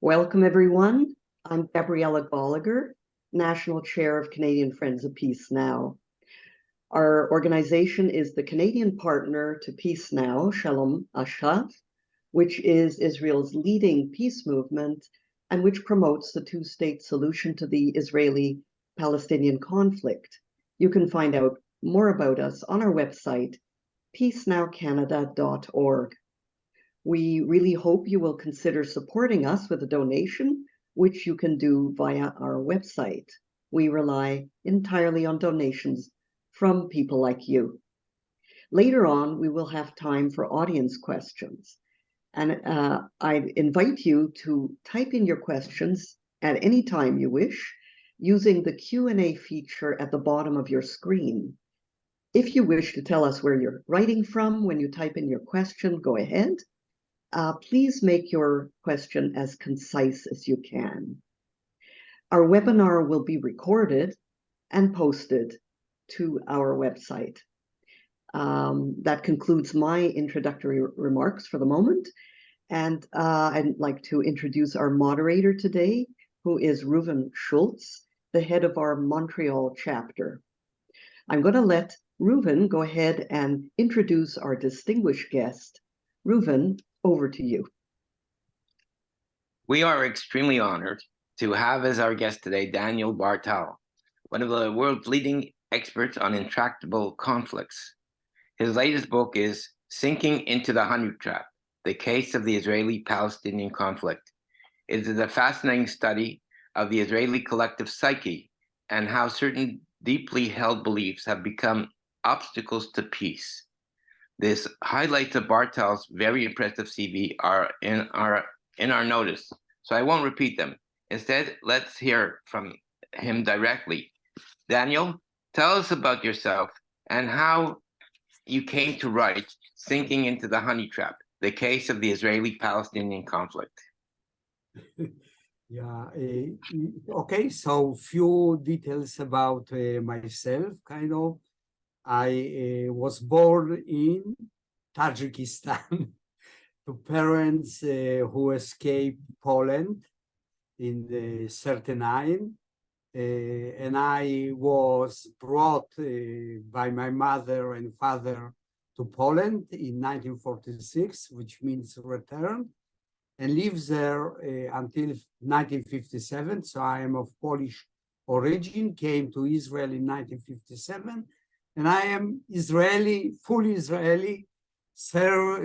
Welcome, everyone. I'm Gabriella Gallagher, National Chair of Canadian Friends of Peace Now. Our organization is the Canadian partner to Peace Now, Shalom Ashav, which is Israel's leading peace movement and which promotes the two-state solution to the Israeli-Palestinian conflict. You can find out more about us on our website, peacenowcanada.org. We really hope you will consider supporting us with a donation, which you can do via our website. We rely entirely on donations from people like you. Later on, we will have time for audience questions. And I invite you to type in your questions at any time you wish using the Q&A feature at the bottom of your screen. If you wish to tell us where you're writing from when you type in your question, go ahead. Please make your question as concise as you can. Our webinar will be recorded and posted to our website. That concludes my introductory remarks for the moment. And I'd like to introduce our moderator today, who is Reuven Schultz, the head of our Montreal chapter. I'm going to let Reuven go ahead and introduce our distinguished guest. Reuven, over to you. We are extremely honored to have as our guest today Daniel Bar-Tal, one of the world's leading experts on intractable conflicts. His latest book is Sinking into the Honey Trap, the Case of the Israeli-Palestinian Conflict. It is a fascinating study of the Israeli collective psyche and how certain deeply held beliefs have become obstacles to peace. This highlights of Bar-Tal's very impressive CV are in our notice, so I won't repeat them. Instead, let's hear from him directly. Daniel, tell us about yourself and how you came to write Sinking into the Honey Trap, the Case of the Israeli-Palestinian Conflict. Yeah, okay, so few details about myself, kind of. I was born in Tajikistan to parents who escaped Poland in the 39. And I was brought by my mother and father to Poland in 1946, which means return, and lived there until 1957. So I am of Polish origin, came to Israel in 1957. And I am Israeli, fully Israeli. So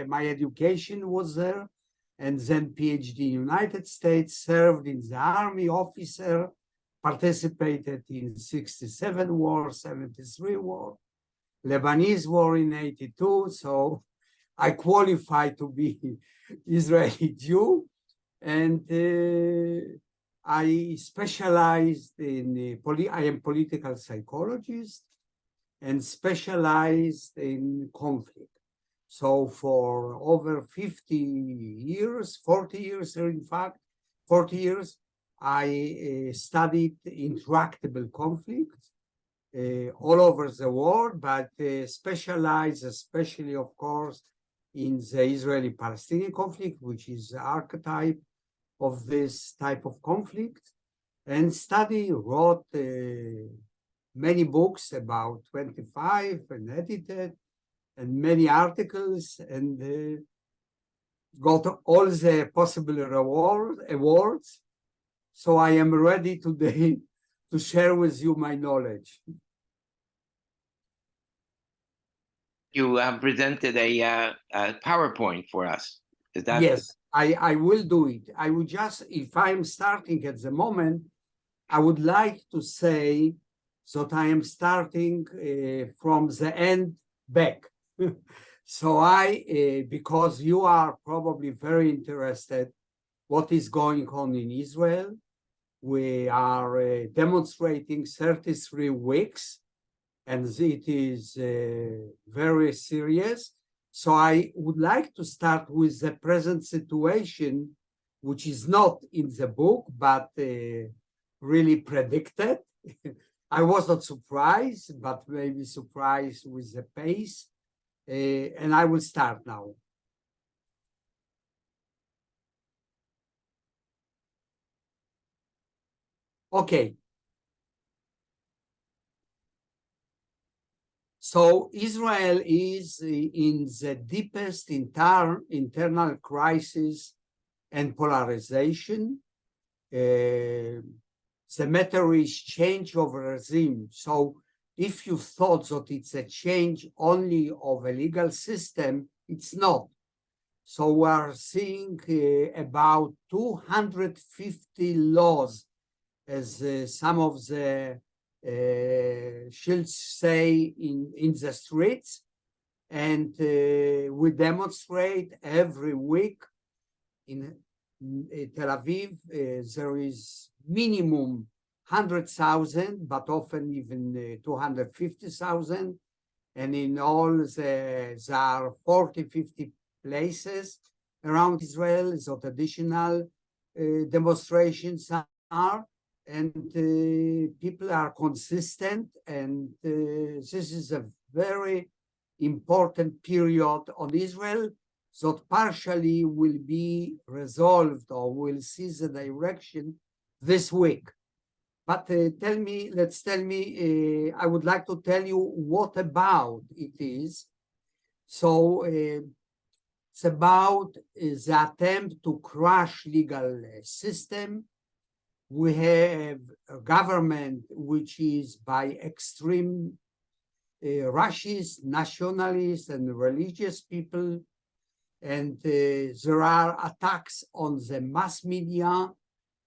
my education was there, and then PhD in United States, served in the army, officer, participated in 67 war, 73 war, Lebanese war in 82. So I qualified to be Israeli Jew, and I specialized in, I am political psychologist and specialized in conflict. So for over 50 years, 40 years, in fact, 40 years, I studied intractable conflicts all over the world, but specialized especially, of course, in the Israeli-Palestinian conflict, which is the archetype of this type of conflict, and wrote many books, about 25, and edited, and many articles, and got all the possible awards. So I am ready today to share with you my knowledge. You have presented a PowerPoint for us. Is that? Yes, I will do it. I would just, if I'm starting at the moment, I would like to say that I am starting from the end back. So because you are probably very interested what is going on in Israel, we are demonstrating 33 weeks, and it is very serious. So I would like to start with the present situation, which is not in the book, but really predicted. I was not surprised, but maybe surprised with the pace. And I will start now. Okay. So Israel is in the deepest internal crisis and polarization. The matter is change of regime. So if you thought that it's a change only of a legal system, it's not. So we are seeing about 250 laws, as some of the shields say, in the streets. And we demonstrate every week. In Tel Aviv, there is minimum 100,000, but often even 250,000. And in all, there are 40, 50 places around Israel, so additional demonstrations are, and people are consistent. And this is a very important period on Israel that partially will be resolved, or will see the direction this week. But tell me, I would like to tell you what about it is. So it's about the attempt to crush legal system. We have a government which is by extreme racist, nationalist, and religious people. And there are attacks on the mass media,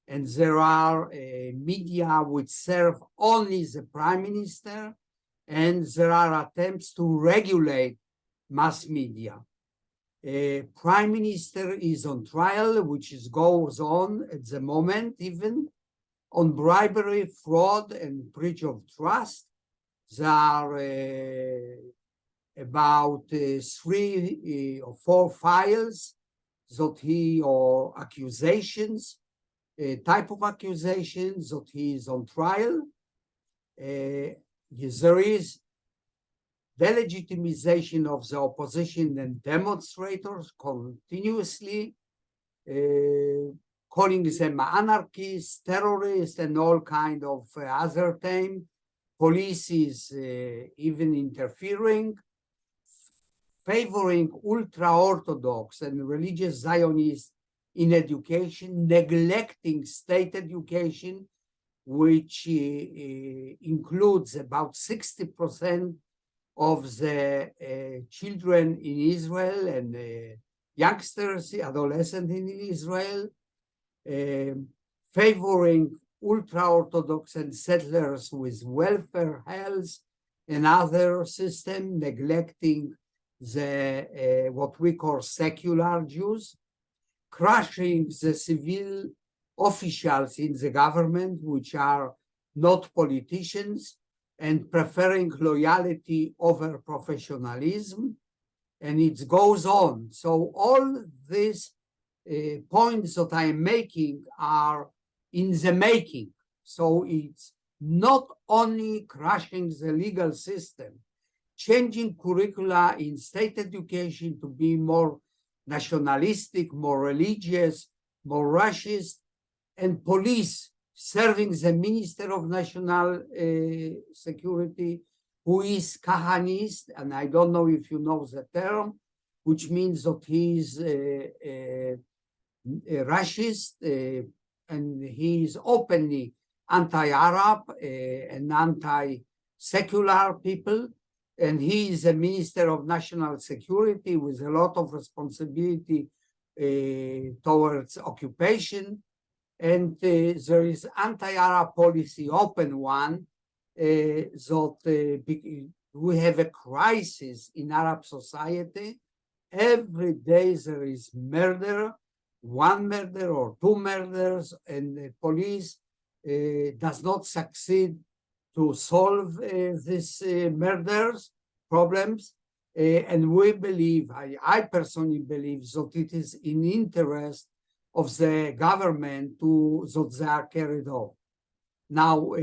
and there are media which serve only the prime minister, and there are attempts to regulate mass media. Prime minister is on trial, which goes on at the moment, even on bribery, fraud, and breach of trust. There are about 3 or 4 files that or accusations, type of accusations that he is on trial. There is delegitimization of the opposition and demonstrators continuously, calling them anarchists, terrorists, and all kind of other terms. Police is even interfering, favoring ultra-Orthodox and religious Zionists in education, neglecting state education, which includes about 60% of the children in Israel and youngsters, adolescents in Israel, favoring ultra-Orthodox and settlers with welfare, health, and other system, neglecting the what we call secular Jews, crushing the civil officials in the government, which are not politicians, and preferring loyalty over professionalism, and it goes on. So all these points that I am making are in the making. So it's not only crushing the legal system, changing curricula in state education to be more nationalistic, more religious, more racist, and police serving the Minister of National Security, who is Kahanist, and I don't know if you know the term, which means that he is a racist, and he is openly anti-Arab and anti-secular people. And he is a Minister of National Security with a lot of responsibility towards occupation. And there is anti-Arab policy, open one, that we have a crisis in Arab society. Every day there is murder, 1 murder or 2 murders, and the police does not succeed to solve these murders problems. And we believe, I personally believe, that it is in interest of the government that they are carried out. Now,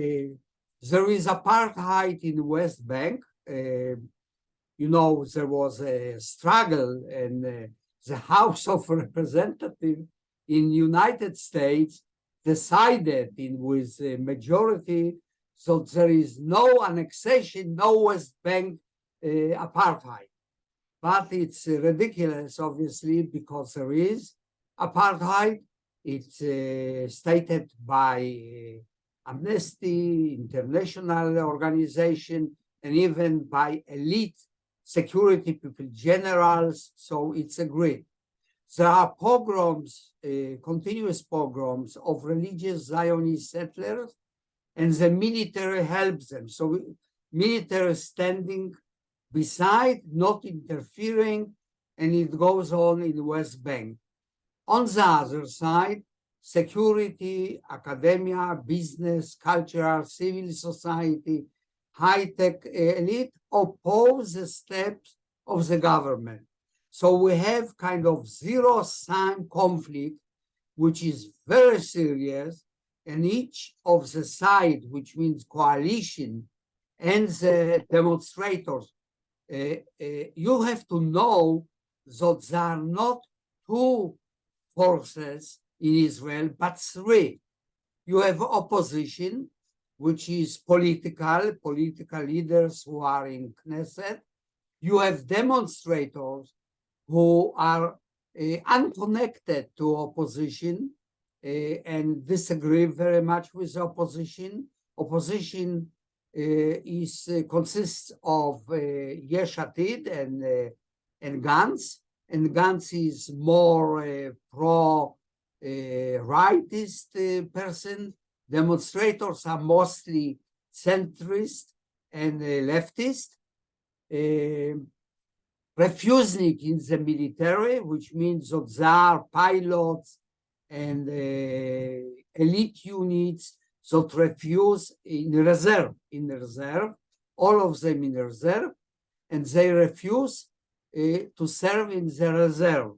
there is apartheid in the West Bank. You know, there was a struggle, and the House of Representatives in United States decided with a majority, so there is no annexation, no West Bank apartheid. But it's ridiculous, obviously, because there is apartheid. It's stated by Amnesty, international organization, and even by elite security people, generals, so it's agreed. There are pogroms, continuous pogroms of religious Zionist settlers, and the military helps them. So military standing beside, not interfering, and it goes on in the West Bank. On the other side, security, academia, business, cultural, civil society, high-tech elite oppose the steps of the government. So we have kind of zero-sum conflict, which is very serious, and each of the side, which means coalition, and the demonstrators, you have to know that there are not two forces in Israel, but three. You have opposition, which is political leaders who are in Knesset. You have demonstrators who are unconnected to opposition and disagree very much with opposition. Opposition consists of Yesh Atid and Gantz, and Gantz is more pro-rightist person. Demonstrators are mostly centrist and leftist. Refusnik in the military, which means that there are pilots and elite units that refuse in reserve, all of them in reserve, and they refuse to serve in the reserve.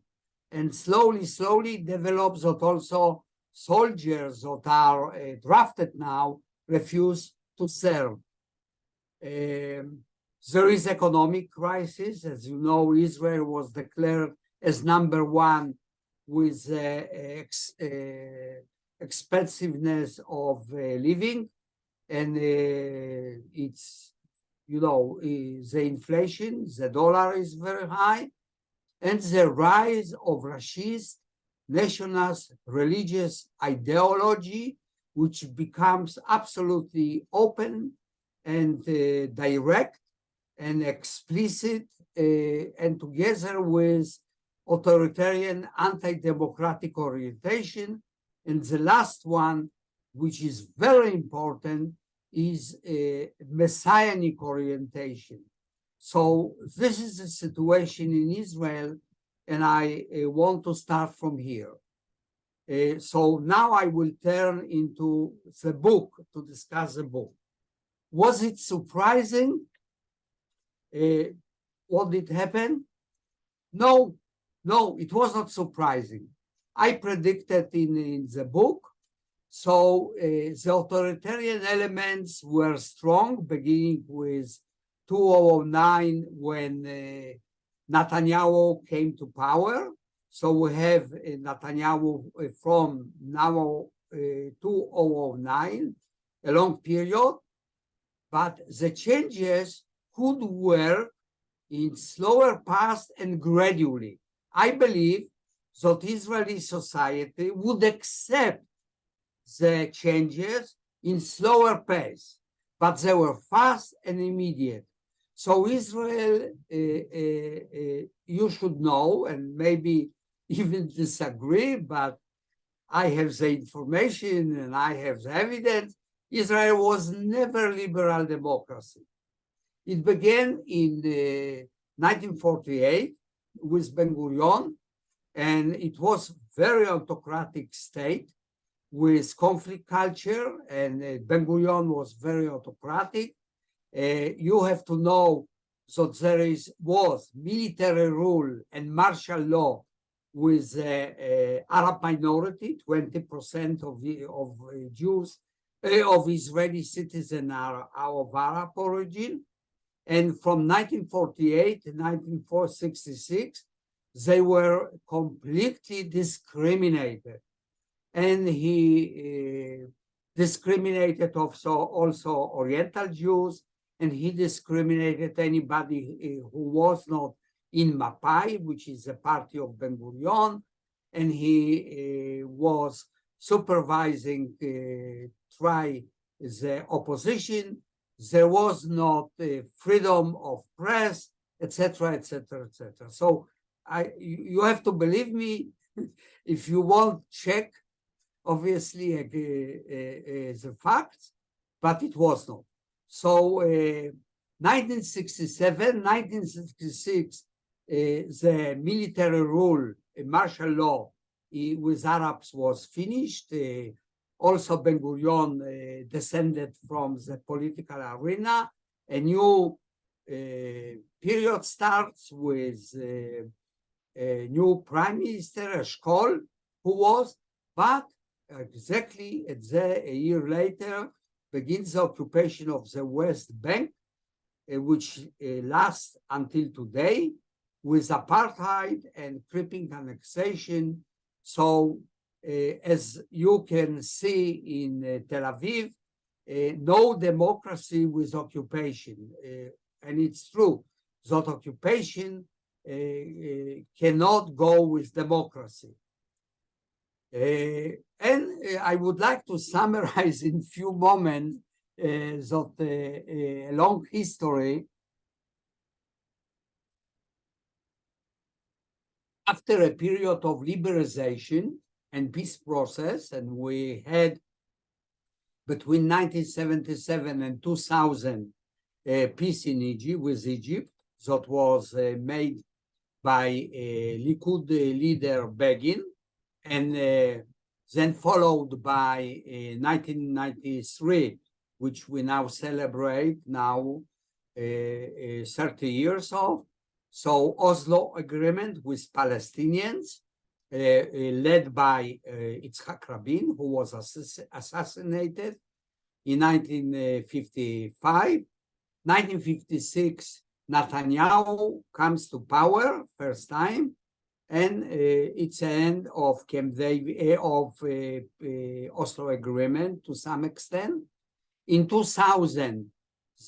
And slowly develops that also soldiers that are drafted now refuse to serve. There is economic crisis. As you know, Israel was declared as #1 with expensiveness of living, and it's, you know, the inflation, the dollar is very high, and the rise of racist, nationalist, religious ideology, which becomes absolutely open and direct and explicit, and together with authoritarian, anti-democratic orientation. And the last one, which is very important, is a messianic orientation. So this is the situation in Israel, and I want to start from here. So now I will turn into the book to discuss the book. Was it surprising? What did happen? No, it was not surprising. I predicted in the book. So the authoritarian elements were strong, beginning with 2009 when Netanyahu came to power. So we have Netanyahu from now 2009, a long period, but the changes could work in slower pace and gradually. I believe that Israeli society would accept the changes in slower pace, but they were fast and immediate. So Israel, you should know, and maybe even disagree, but I have the information and I have the evidence. Israel was never liberal democracy. It began in 1948 with Ben-Gurion, and it was very autocratic state with conflict culture, and Ben-Gurion was very autocratic. You have to know that there was military rule and martial law with Arab minority. 20% of Jews, of Israeli citizens are of Arab origin. And from 1948 to 1966, they were completely discriminated. and he discriminated also Oriental Jews, and he discriminated anybody who was not in Mapai, which is a party of Ben Gurion, and he was supervising the opposition. There was not freedom of press, etc., etc., etc. So you have to believe me. If you want, check, obviously, the facts, but it was not. So 1967, 1966, the military rule, martial law with Arabs was finished. Also, Ben Gurion descended from the political arena. A new period starts with a new prime minister, Eshkol, who was, but exactly a year later begins the occupation of the West Bank, which lasts until today, with apartheid and creeping annexation. So as you can see in Tel Aviv, no democracy with occupation. And it's true, that occupation cannot go with democracy. And I would like to summarize in few moments that a long history. After a period of liberalization and peace process, and we had between 1977 and 2000 peace in Egypt with Egypt that was made by Likud leader Begin, and then followed by 1993, which we now celebrate now 30 years of. So Oslo Agreement with Palestinians, led by Yitzhak Rabin, who was assassinated in 1955. 1956, Netanyahu comes to power first time, and it's the end of Camp David, of Oslo Agreement to some extent. In 2000,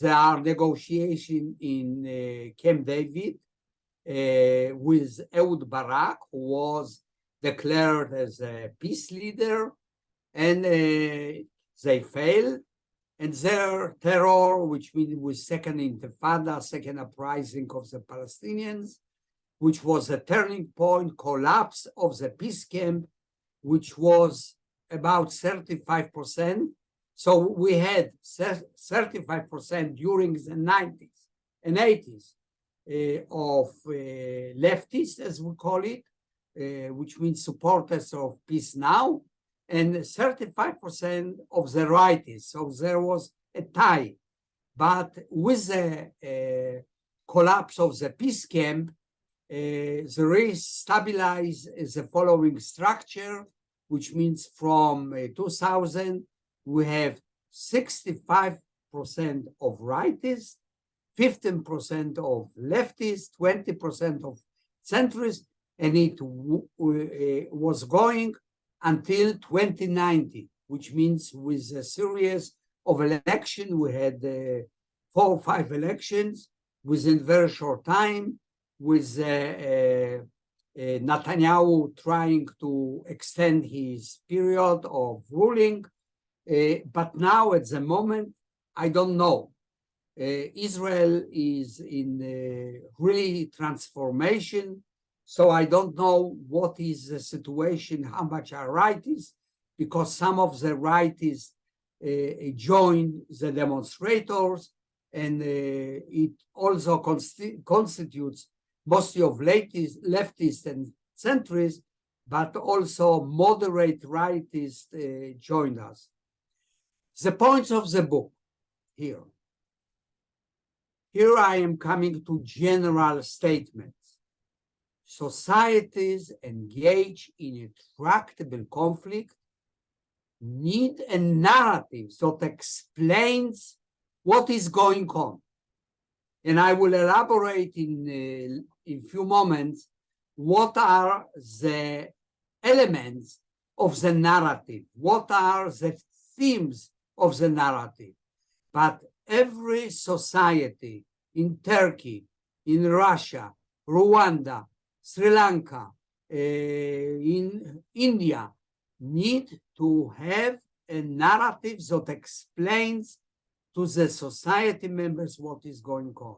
there are negotiations in Camp David with Ehud Barak, who was declared as a peace leader, and they failed. And their terror, which means with second intifada, second uprising of the Palestinians, which was a turning point, collapse of the peace camp, which was about 35%. So we had 35% during the 90s and 80s of leftists, as we call it, which means supporters of peace now, and 35% of the rightists. So there was a tie. But with the collapse of the peace camp, there is stabilized the following structure, which means from 2000, we have 65% of rightists, 15% of leftists, 20% of centrists, and it was going until 2090, which means with a series of elections, we had 4 or 5 elections within very short time, with Netanyahu trying to extend his period of ruling. But now at the moment, I don't know. Israel is in really transformation. So I don't know what is the situation, how much are rightists, because some of the rightists joined the demonstrators, and it also constitutes mostly of leftists and centrists, but also moderate rightists joined us. The points of the book here. Here I am coming to general statements. Societies engaged in a tractable conflict need a narrative that explains what is going on. And I will elaborate in a few moments what are the elements of the narrative. What are the themes of the narrative? But every society in Turkey, in Russia, Rwanda, Sri Lanka, in India, need to have a narrative that explains to the society members what is going on.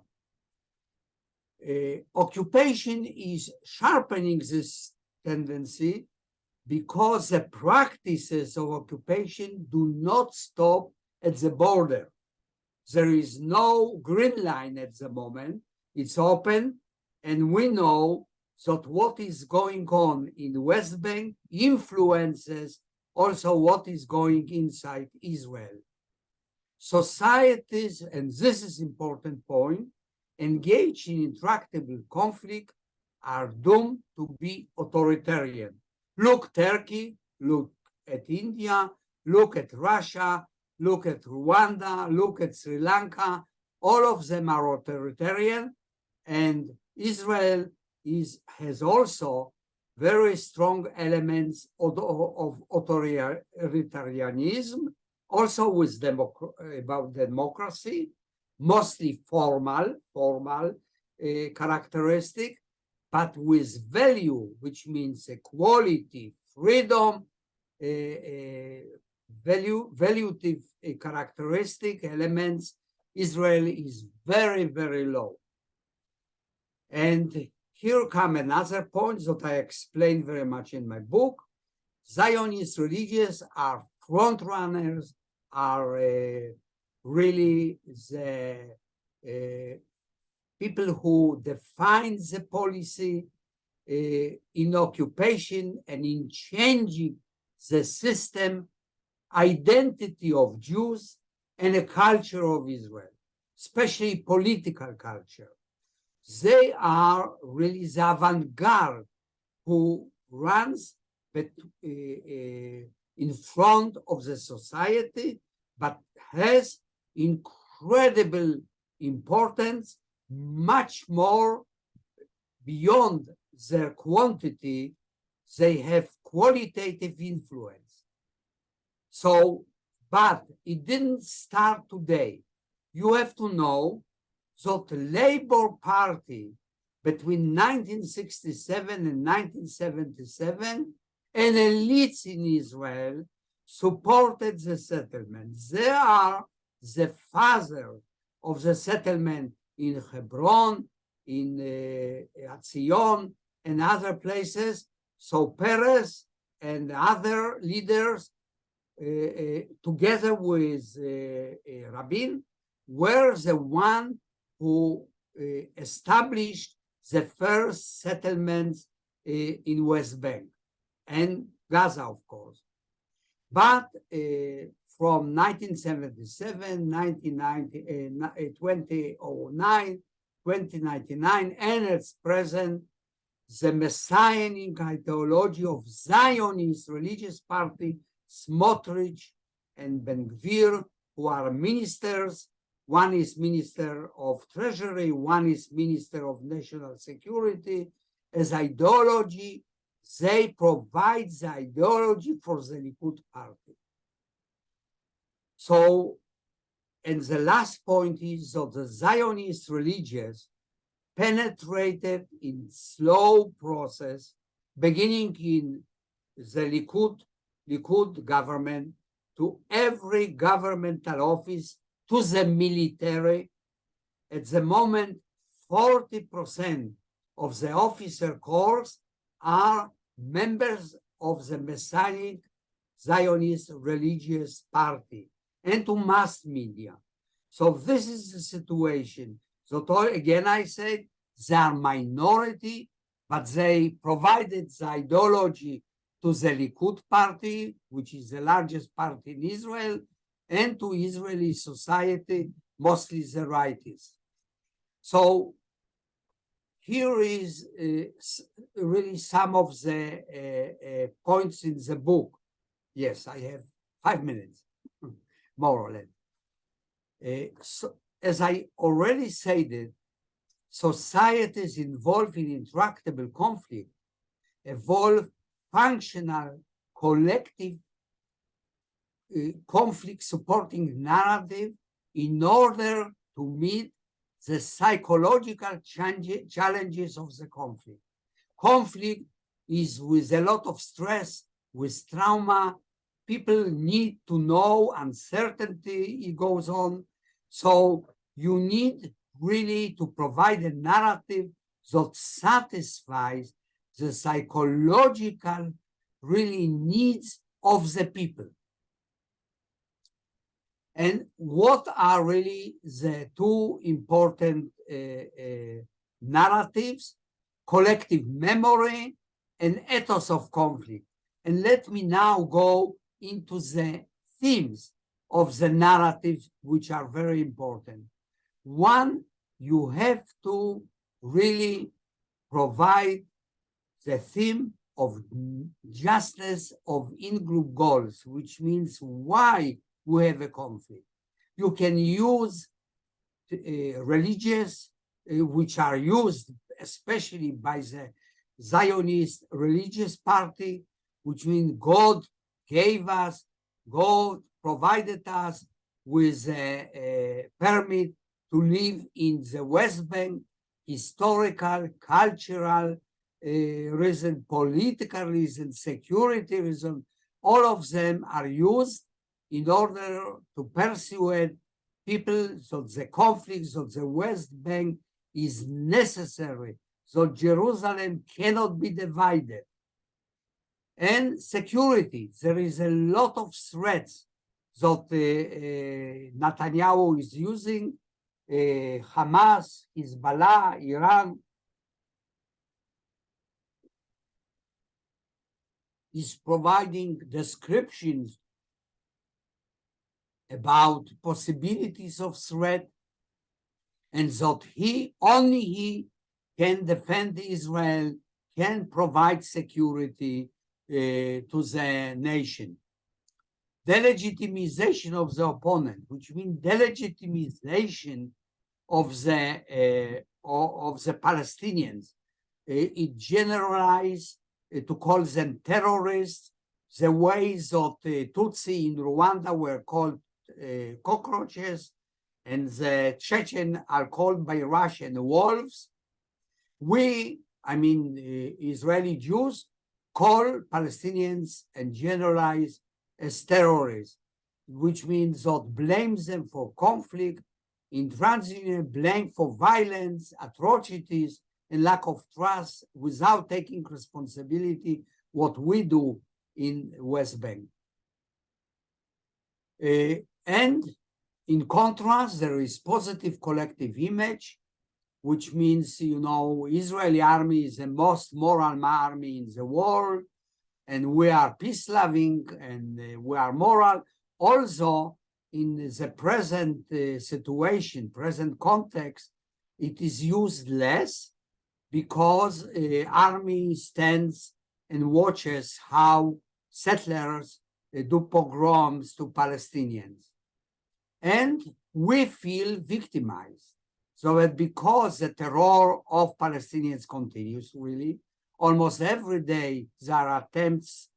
Occupation is sharpening this tendency because the practices of occupation do not stop at the border. There is no green line at the moment. It's open, and we know that what is going on in the West Bank influences also what is going inside Israel. Societies, and this is an important point, engaged in intractable conflict are doomed to be authoritarian. Look Turkey, look at India, look at Russia, look at Rwanda, look at Sri Lanka. All of them are authoritarian, and Israel has also very strong elements of authoritarianism, also with about democracy, mostly formal characteristic, but with value, which means equality, freedom, valuative characteristic elements. Israel is very, very low. And here come another point that I explain very much in my book. Zionist religious are front runners, are really the people who define the policy in occupation and in changing the system, identity of Jews, and a culture of Israel, especially political culture. They are really the avant-garde who runs in front of the society, but has incredible importance, much more beyond their quantity. They have qualitative influence. So, but it didn't start today. You have to know that the Labour Party between 1967 and 1977, and elites in Israel supported the settlement. They are the father of the settlement in Hebron, in Atzion, and other places. So Peres and other leaders, together with Rabin, were the one who established the first settlements in West Bank and Gaza, of course. But from 1977, 2009, 2099, and its present, the messianic ideology of Zionist religious party, Smotrich and Ben-Gvir, who are ministers. One is Minister of Treasury, one is Minister of National Security. As ideology, they provide the ideology for the Likud party. So, and the last point is that the Zionist religious penetrated in slow process, beginning in the Likud government, to every governmental office, to the military. At the moment, 40% of the officer corps are members of the Messianic Zionist religious party, and to mass media. So this is the situation. So again, I said, they are minority, but they provided the ideology to the Likud party, which is the largest party in Israel, and to Israeli society, mostly the rightists. So here is really some of the points in the book. Yes, I have 5 minutes, more or less. So, as I already said, societies involved in intractable conflict evolve functional collective conflict supporting narrative in order to meet the psychological challenges of the conflict. Conflict is with a lot of stress, with trauma. People need to know uncertainty, it goes on. So you need really to provide a narrative that satisfies the psychological really needs of the people. And what are really the two important narratives? Collective memory and ethos of conflict. And let me now go into the themes of the narrative, which are very important. One, you have to really provide the theme of justice of in-group goals, which means why we have a conflict. You can use religious, which are used especially by the Zionist religious party, which means God gave us, God provided us with a permit to live in the West Bank, historical, cultural reason, political reason, security reason. All of them are used in order to persuade people that the conflicts of the West Bank is necessary, so Jerusalem cannot be divided. And security, there is a lot of threats that Netanyahu is using, Hamas, Hezbollah, Iran, is providing descriptions about possibilities of threat, and that only he can defend Israel, can provide security to the nation. Delegitimization of the opponent, which means delegitimization of the Palestinians. It generalized to call them terrorists, the ways that Tutsi in Rwanda were called cockroaches, and the Chechen are called by Russian wolves. We, Israeli Jews, call Palestinians and generalize as terrorists, which means that blames them for conflict, intransigent blame for violence, atrocities, and lack of trust without taking responsibility what we do in West Bank. And in contrast, there is positive collective image, which means, Israeli army is the most moral army in the world, and we are peace-loving, and we are moral. Also, in the present situation, present context, it is used less because army stands and watches how settlers do pogroms to Palestinians. And we feel victimized. So that because the terror of Palestinians continues, really, almost every day there are attempts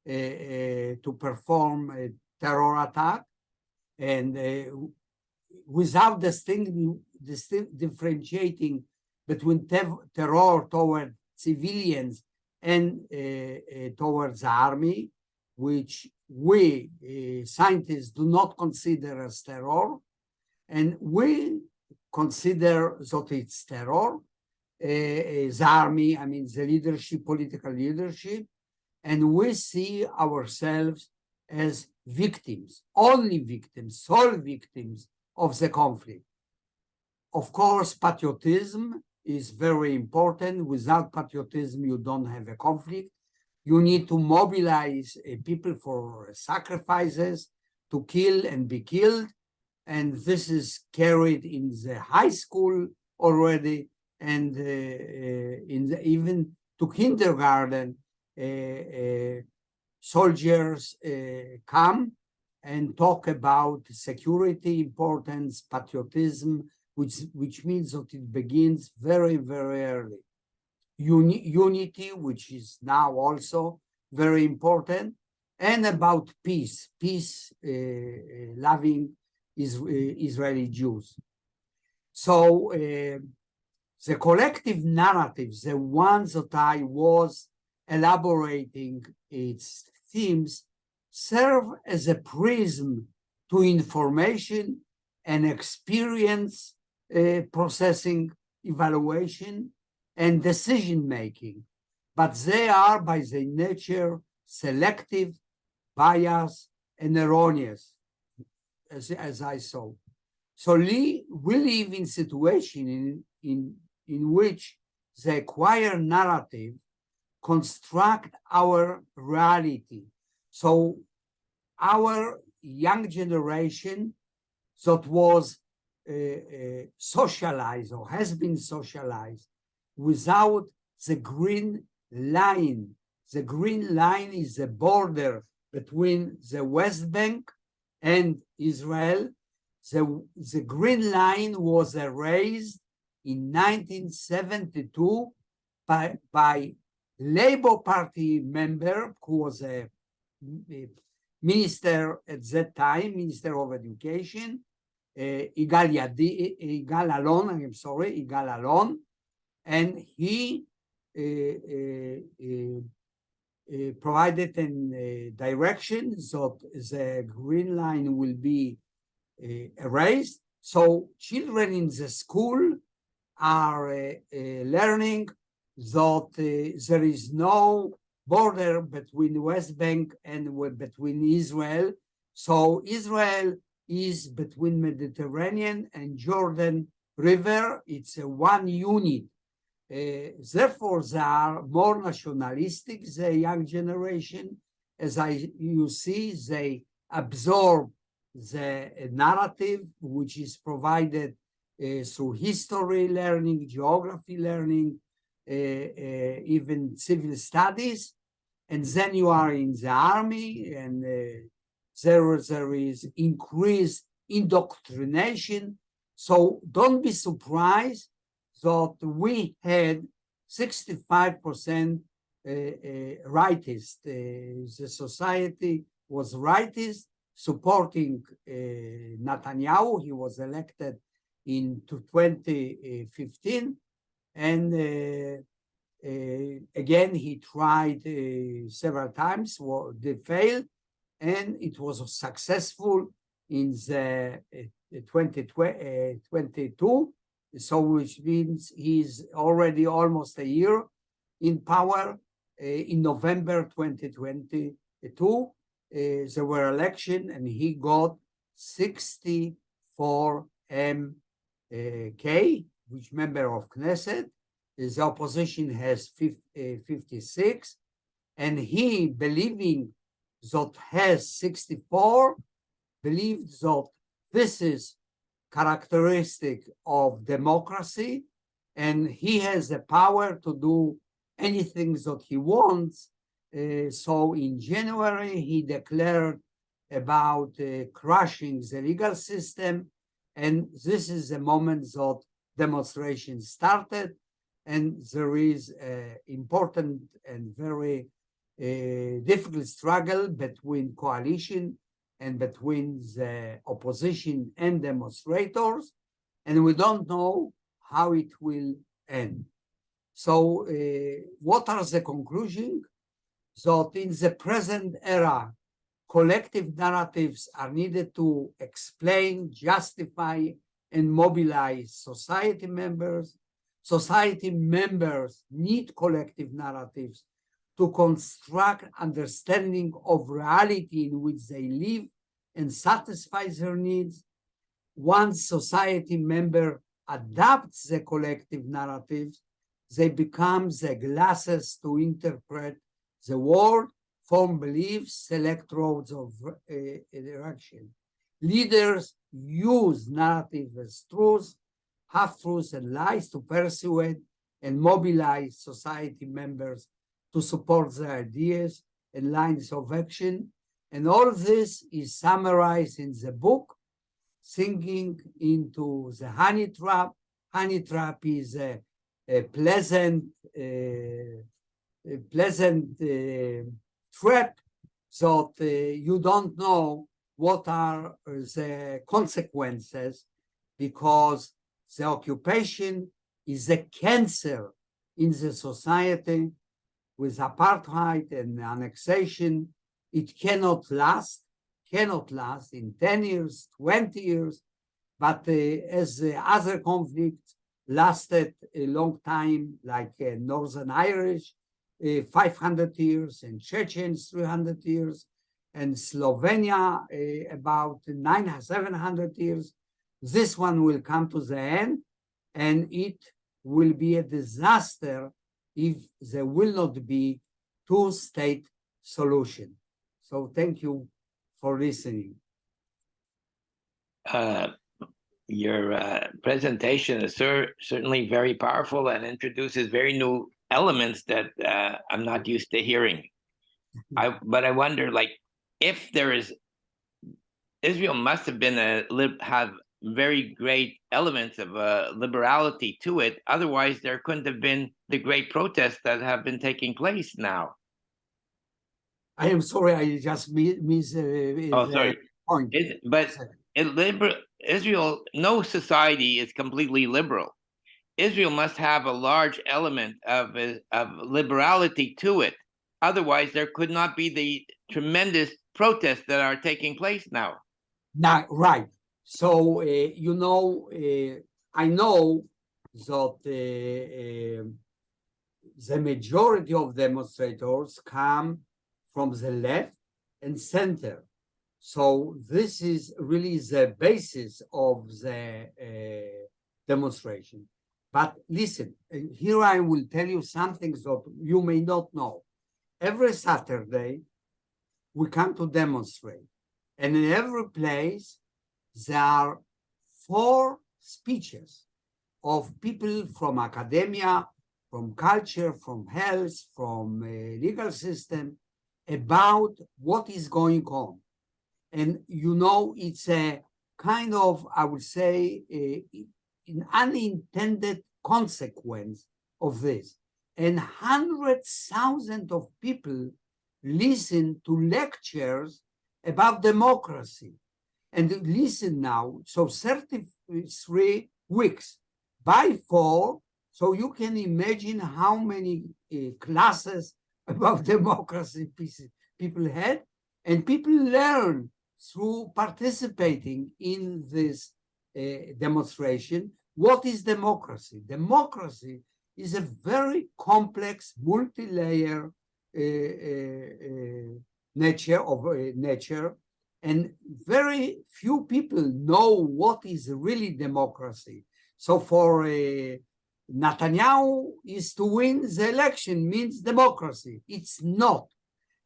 to perform a terror attack, and without differentiating between terror toward civilians and towards the army, which we scientists do not consider as terror, and we consider that it's terror, the army, the leadership, political leadership, and we see ourselves as victims, only victims, sole victims of the conflict. Of course, patriotism is very important. Without patriotism, you don't have a conflict. You need to mobilize people for sacrifices, to kill and be killed. And this is carried in the high school already, and even to kindergarten. Soldiers come and talk about security importance, patriotism, which means that it begins very, very early. Unity, which is now also very important, and about peace, loving Israeli Jews. So the collective narratives, the ones that I was elaborating its themes, serve as a prism to information and experience processing, evaluation, and decision-making. But they are by their nature selective, biased, and erroneous, as I saw. So we live in situation in which the acquired narrative construct our reality. So our young generation that was socialized or has been socialized without the green line. The green line is the border between the West Bank and Israel. The green line was erased in 1972 by Labour Party member who was a minister at that time, Minister of Education, Yigal Allon, and he provided a direction that the green line will be erased. So children in the school are learning that there is no border between the West Bank and between Israel. So Israel is between Mediterranean and Jordan River. It's a one unit. Therefore, they are more nationalistic, the young generation. As you see, they absorb the narrative, which is provided through history learning, geography learning, even civil studies. And then you are in the army, and there is increased indoctrination. So don't be surprised that we had 65% rightist. The society was rightist, supporting Netanyahu. He was elected in 2015. And again, he tried several times, they failed, and it was successful in the 2022. So which means he's already almost a year in power. In November 2022, there were election and he got 64 MK, which member of Knesset. The opposition has 56, and he, believing that has 64, believed that this is characteristic of democracy, and he has the power to do anything that he wants. So in January, he declared about crushing the legal system, and this is the moment that demonstration started, and there is an important and very difficult struggle between coalition and between the opposition and demonstrators, and we don't know how it will end. So what are the conclusions? That in the present era, collective narratives are needed to explain, justify, and mobilize society members. Society members need collective narratives to construct understanding of reality in which they live and satisfy their needs. Once society member adapts the collective narratives, they become the glasses to interpret the world, form beliefs, select roads of direction. Leaders use narrative as truth, half-truths and lies to persuade and mobilize society members to support their ideas and lines of action. And all of this is summarized in the book, Sinking into the Honey Trap. Honey Trap is a pleasant trap that you don't know what are the consequences, because the occupation is a cancer in the society. With apartheid and annexation, it cannot last in 10 years, 20 years. But as the other conflicts lasted a long time, like Northern Irish, 500 years, and Chechens, 300 years, and Slovenia, about 700 years, this one will come to the end, and it will be a disaster if there will not be two-state solution. So thank you for listening. Your presentation is certainly very powerful and introduces very new elements that I'm not used to hearing. But I wonder, like, if there is, Israel must have been have very great elements of liberality to it. Otherwise, there couldn't have been the great protests that have been taking place now. I am sorry, I just missed sorry. Point. Israel, no society is completely liberal. Israel must have a large element of liberality to it. Otherwise, there could not be the tremendous protests that are taking place now. Right. So, you know, I know that the majority of demonstrators come from the left and center. So this is really the basis of the demonstration. But listen, here I will tell you something that you may not know. Every Saturday, we come to demonstrate. And in every place, there are 4 speeches of people from academia, from culture, from health, from legal system, about what is going on. And, you know, it's a kind of, I would say, an unintended consequence of this. And hundreds of thousands of people listen to lectures about democracy. And listen now, so 33 weeks by 4, so you can imagine how many classes about democracy people had, and people learn through participating in this demonstration. What is democracy? Democracy is a very complex, multi-layer nature, and very few people know what is really democracy. So for Netanyahu is to win the election means democracy. It's not.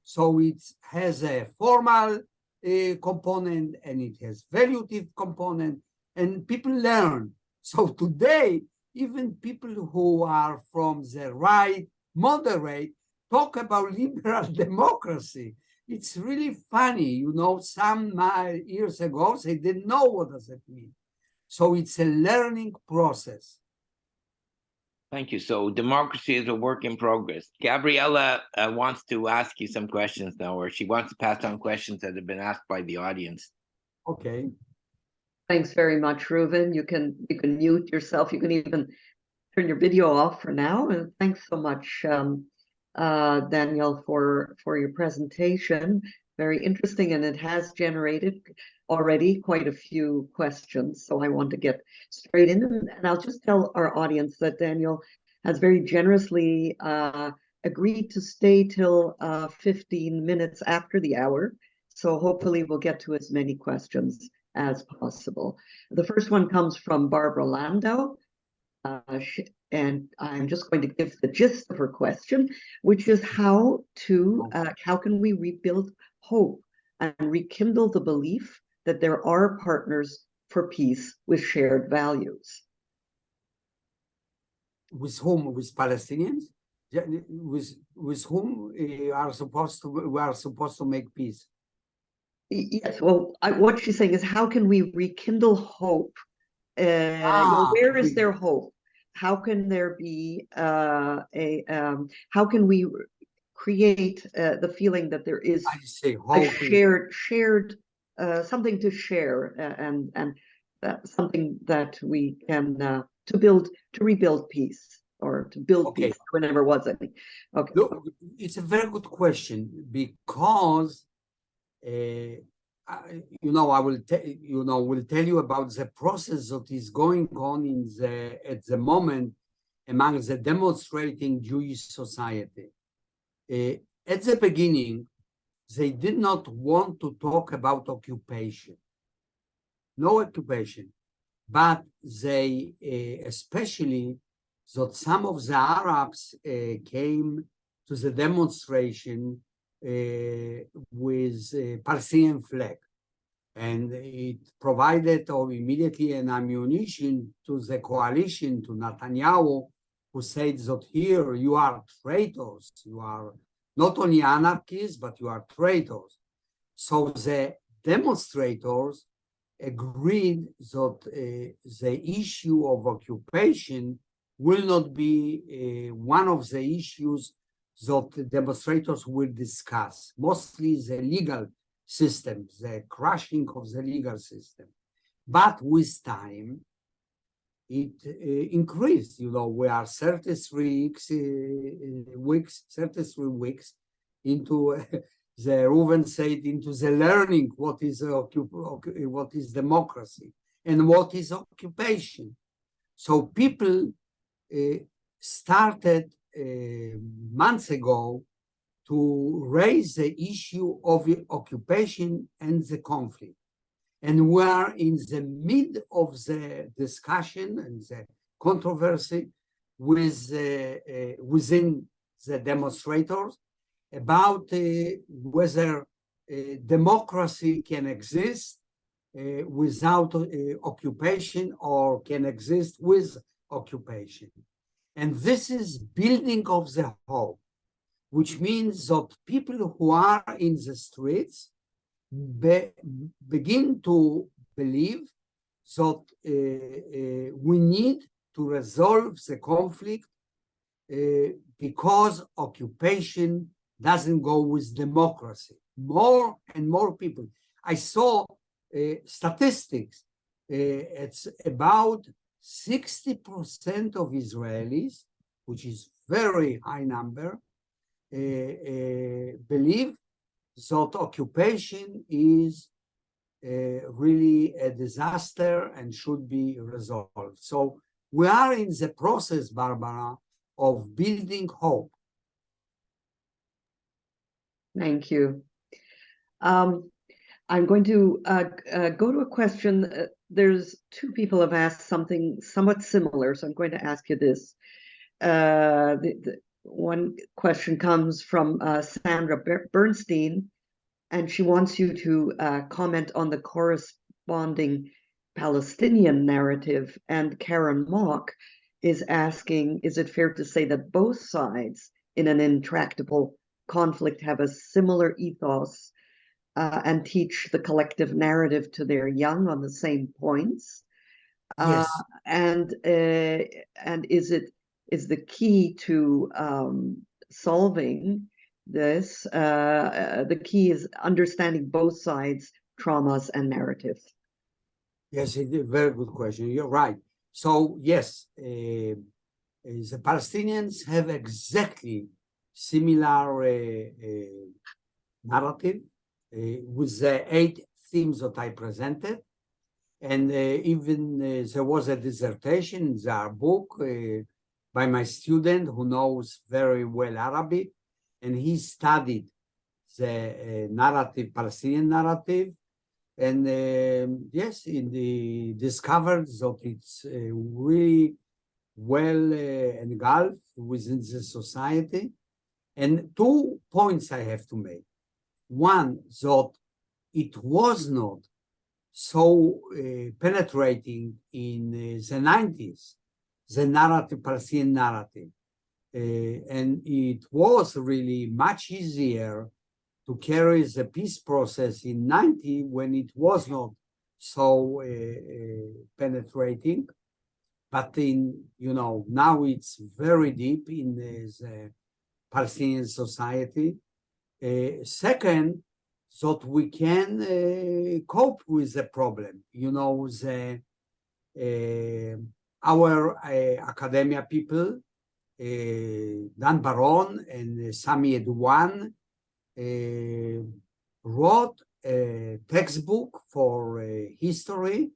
So it has a formal component, and it has valuative component, and people learn. So today, even people who are from the right, moderate, talk about liberal democracy. It's really funny, you know, some years ago, they didn't know what does it mean. So it's a learning process. Thank you. So democracy is a work in progress. Gabriella wants to ask you some questions now, or she wants to pass on questions that have been asked by the audience. Okay. Thanks very much, Reuven. You can mute yourself. You can even turn your video off for now. And thanks so much, Daniel, for your presentation. Very interesting, and it has generated already quite a few questions. So I want to get straight in, and I'll just tell our audience that Daniel has very generously agreed to stay till 15 minutes after the hour. So hopefully we'll get to as many questions as possible. The first one comes from Barbara Landau. And I'm just going to give the gist of her question, which is how can we rebuild hope and rekindle the belief that there are partners for peace with shared values? With whom? With Palestinians? With whom we are supposed to make peace? Yes. Well, what she's saying is, how can we rekindle hope? Where is there hope? How can there be how can we create the feeling that there is I see. a shared something to share, and something that we can to rebuild peace, or to build peace whenever was any. Okay. Look, it's a very good question, because I will tell you about the process that is going on at the moment among the demonstrating Jewish society. At the beginning, they did not want to talk about occupation, no occupation, but they, especially that some of the Arabs came to the demonstration with a Palestinian flag, and it provided immediately an ammunition to the coalition, to Netanyahu, who said that here you are traitors, you are not only anarchists, but you are traitors. So the demonstrators agreed that the issue of occupation will not be one of the issues that the demonstrators will discuss, mostly the legal system, the crushing of the legal system. But with time, it increased. We are 33 weeks into the Reuven said, into the learning what is democracy and what is occupation. So people started months ago to raise the issue of the occupation and the conflict. And we are in the mid of the discussion and the controversy within the demonstrators about whether democracy can exist without occupation, or can exist with occupation. And this is building of the hope, which means that people who are in the streets begin to believe that we need to resolve the conflict because occupation doesn't go with democracy. More and more people. I saw statistics. It's about 60% of Israelis, which is very high number, believe that occupation is really a disaster and should be resolved. So we are in the process, Barbara, of building hope. Thank you. I'm going to go to a question. There's two people have asked something somewhat similar, so I'm going to ask you this. One question comes from Sandra Bernstein, and she wants you to comment on the corresponding Palestinian narrative. And Karen Mock is asking, is it fair to say that both sides in an intractable conflict have a similar ethos and teach the collective narrative to their young on the same points? Yes. And is the key to solving this, the key is understanding both sides' traumas and narratives? Yes, it's a very good question. You're right. So yes, the Palestinians have exactly similar narrative with the 8 themes that I presented. And even there was a dissertation in their book by my student who knows very well Arabic, and he studied the narrative, Palestinian narrative. And yes, he discovered that it's really well engulfed within the society. And 2 points I have to make. One, that it was not so penetrating in the 90s, the narrative, Palestinian narrative. And it was really much easier to carry the peace process in 90 when it was not so penetrating. But now it's very deep in the Palestinian society. Second, that we can cope with the problem. You know, our academia people, Dan Baron and Sami Edouan, wrote a textbook for history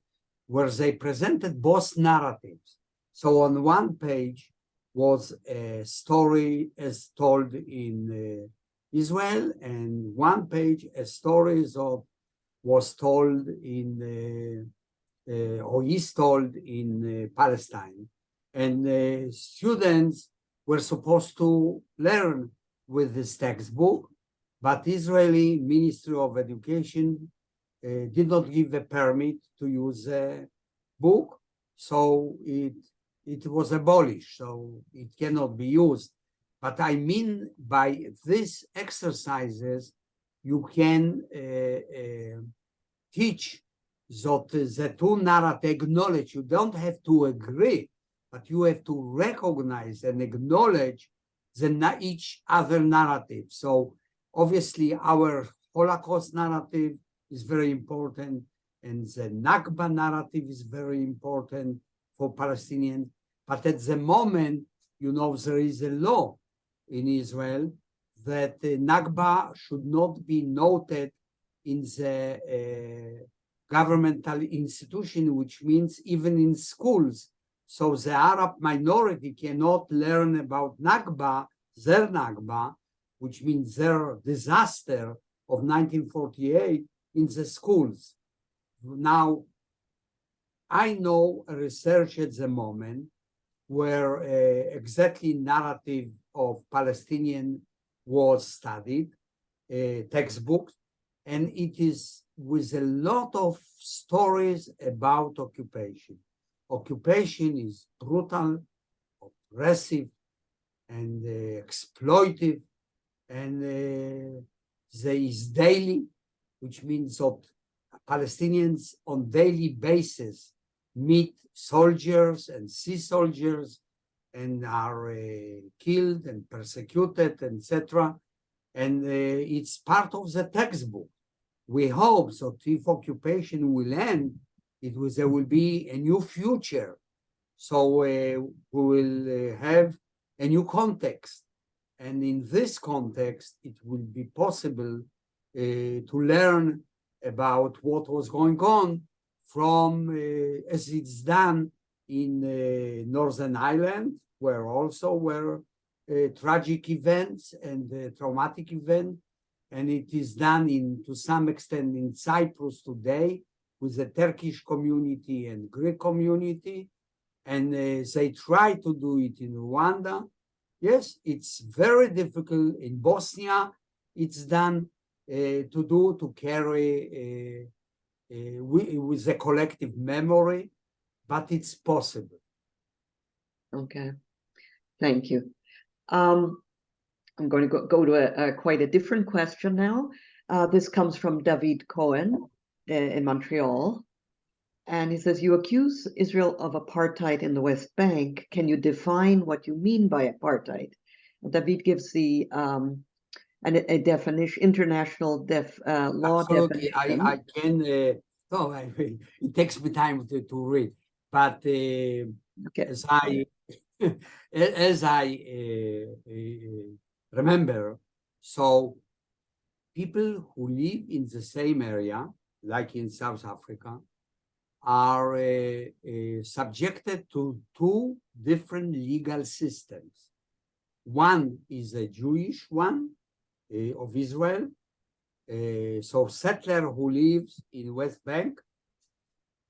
where they presented both narratives. So on one page was a story as told in Israel, and one page a story that was told in or is told in Palestine. And students were supposed to learn with this textbook, but Israeli Ministry of Education did not give a permit to use the book, so it was abolished, so it cannot be used. But I mean, by these exercises, you can teach that the two narratives acknowledge. You don't have to agree, but you have to recognize and acknowledge each other narrative. So obviously our Holocaust narrative is very important, and the Nakba narrative is very important for Palestinians. But at the moment, you know, there is a law in Israel that the Nakba should not be noted in the governmental institution, which means even in schools. So the Arab minority cannot learn about Nakba, their Nakba, which means their disaster of 1948 in the schools. Now, I know a research at the moment where exactly narrative of Palestinian was studied, textbooks, and it is with a lot of stories about occupation. Occupation is brutal, oppressive, and exploitive, and there is daily, which means that Palestinians on daily basis meet soldiers and see soldiers and are killed and persecuted, etc. And it's part of the textbook. We hope that if occupation will end, there will be a new future. So we will have a new context. And in this context, it will be possible to learn about what was going on from, as it's done in Northern Ireland, where also were tragic events and traumatic events. And it is done to some extent in Cyprus today with the Turkish community and Greek community. And they try to do it in Rwanda. Yes, it's very difficult. In Bosnia, it's done to carry with a collective memory, but it's possible. Okay, thank you. I'm going to go to quite a different question now. This comes from David Cohen in Montreal. And he says, you accuse Israel of apartheid in the West Bank. Can you define what you mean by apartheid? And David gives the a definition, international law Absolutely. definition. I can, it takes me time to read, but okay. as I remember, so people who live in the same area, like in South Africa, are subjected to two different legal systems. One is a Jewish one of Israel. So settler who lives in West Bank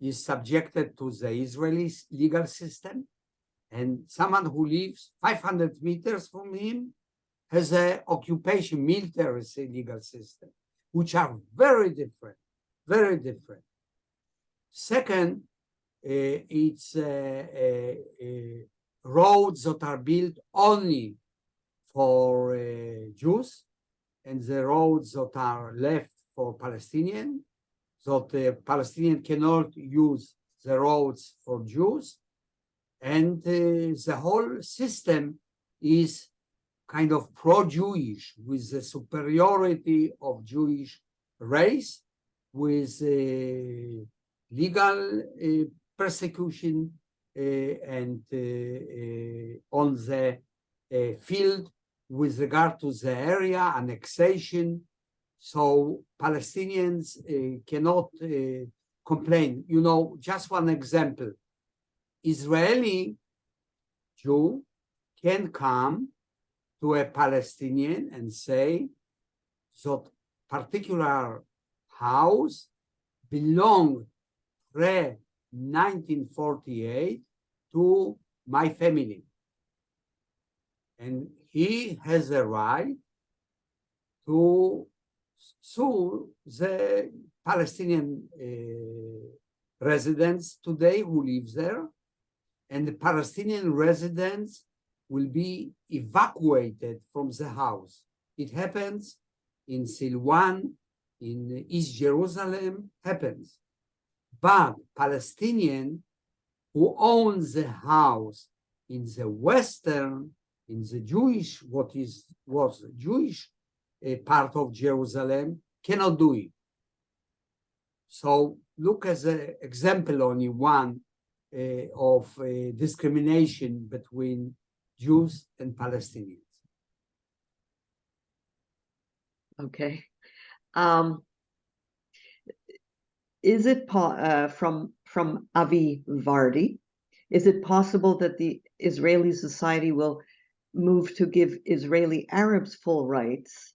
is subjected to the Israeli legal system, and someone who lives 500 meters from him has an occupation military legal system, which are very different, very different. Second, it's roads that are built only for Jews, and the roads that are left for Palestinians, so the Palestinians cannot use the roads for Jews, and the whole system is kind of pro-Jewish, with the superiority of Jewish race, with legal persecution and on the field with regard to the area, annexation. So Palestinians cannot complain. You know, just one example. Israeli Jew can come to a Palestinian and say that particular house belonged pre-1948 to my family. And he has a right to sue the Palestinian residents today who live there, and the Palestinian residents will be evacuated from the house. It happens in Silwan, in East Jerusalem, happens. But Palestinian who owns the house in the western, in the Jewish, was Jewish part of Jerusalem, cannot do it. So look as an example only one of discrimination between Jews and Palestinians. Okay. Is it from Avi Vardi? Is it possible that the Israeli society will move to give Israeli Arabs full rights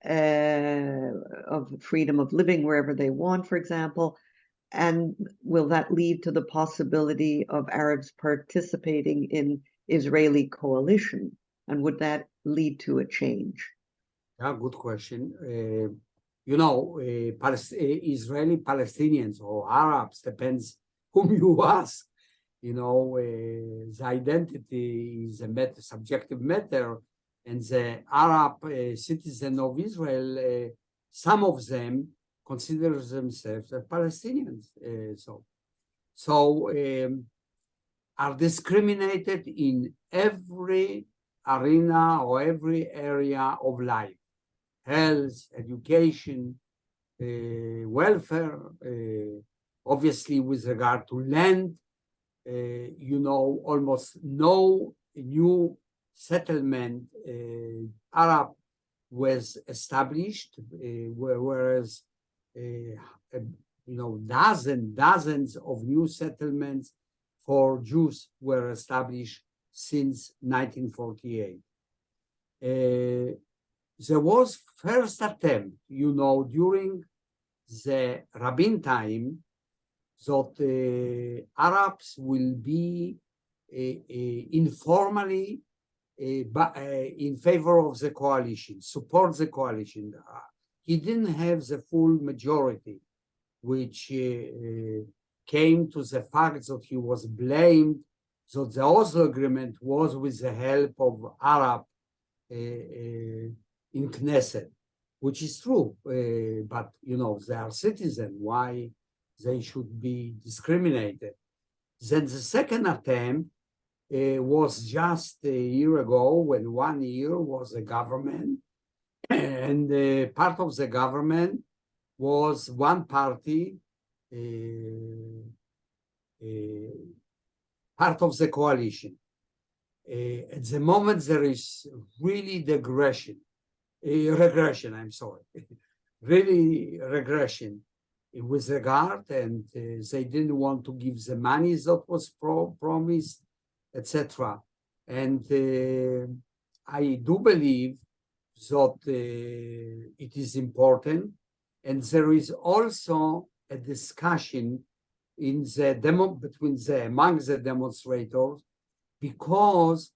of freedom of living wherever they want, for example? And will that lead to the possibility of Arabs participating in Israeli coalition? And would that lead to a change? Yeah, good question. You know, Israeli Palestinians or Arabs, depends whom you ask. You know, the identity is a subjective matter, and the Arab citizen of Israel, some of them consider themselves as Palestinians. Are discriminated in every arena or every area of life: health, education, welfare, obviously with regard to land. You know, almost no new settlement Arab was established, whereas you know, dozens of new settlements for Jews were established since 1948. There was first attempt, you know, during the Rabin time, that Arabs will be informally in favor of the coalition, support the coalition. He didn't have the full majority, which came to the fact that he was blamed that the Oslo Agreement was with the help of Arab in Knesset, which is true. But, you know, they are citizens. Why they should be discriminated? Then the second attempt was just a year ago, when 1 year was the government, and part of the government was one party, part of the coalition. At the moment, there is really regression, really regression with regard, and they didn't want to give the money that was promised, etc. And I do believe that it is important, and there is also a discussion in the among the demonstrators, because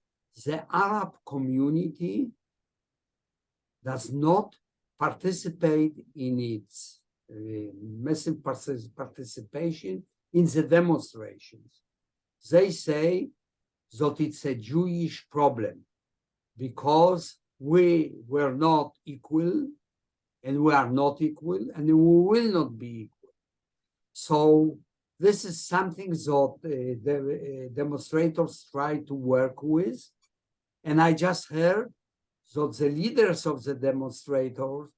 the Arab community does not participate in its massive participation in the demonstrations. They say that it's a Jewish problem because we were not equal, and we are not equal, and we will not be equal. So this is something that the demonstrators try to work with. And I just heard So the leaders of the demonstrators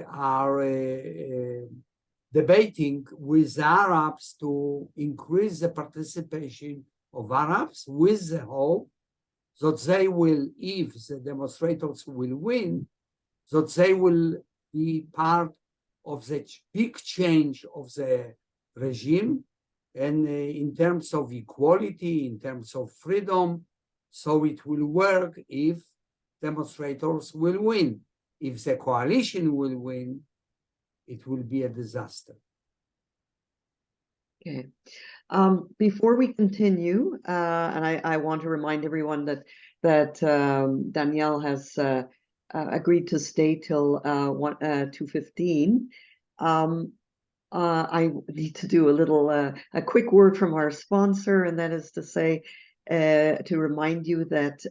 are debating with the Arabs to increase the participation of Arabs with the hope that they will, if the demonstrators will win, that they will be part of the big change of the regime, and in terms of equality, in terms of freedom. So it will work if demonstrators will win. If the coalition will win, it will be a disaster. Okay. Before we continue, and I want to remind everyone that Danielle has agreed to stay till 2:15. I need to do a quick word from our sponsor, and that is to say, to remind you that,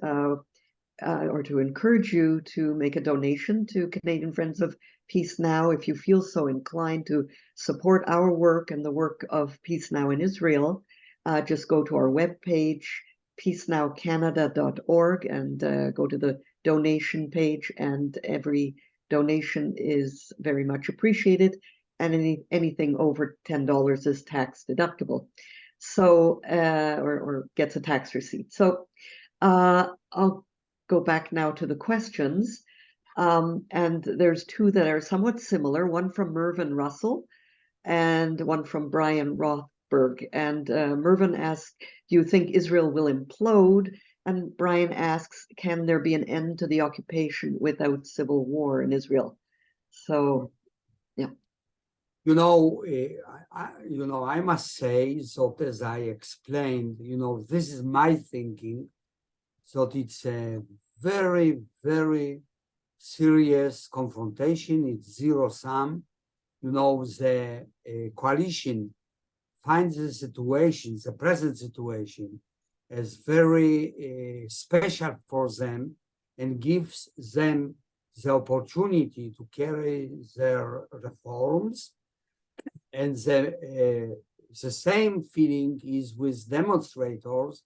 or to encourage you to make a donation to Canadian Friends of Peace Now if you feel so inclined to support our work and the work of Peace Now in Israel. Just go to our webpage, peacenowcanada.org, and go to the donation page, and every donation is very much appreciated, and anything over $10 is tax deductible, so or gets a tax receipt. So I'll go back now to the questions, and there's two that are somewhat similar, one from Mervyn Russell and one from Brian Rothberg. And Mervyn asks, do you think Israel will implode? And Brian asks, can there be an end to the occupation without civil war in Israel? So, yeah. I must say, so as I explained, this is my thinking. So it's a very, very serious confrontation. It's zero-sum. The coalition finds the present situation, as very special for them, and gives them the opportunity to carry their reforms. And the same feeling is with demonstrators,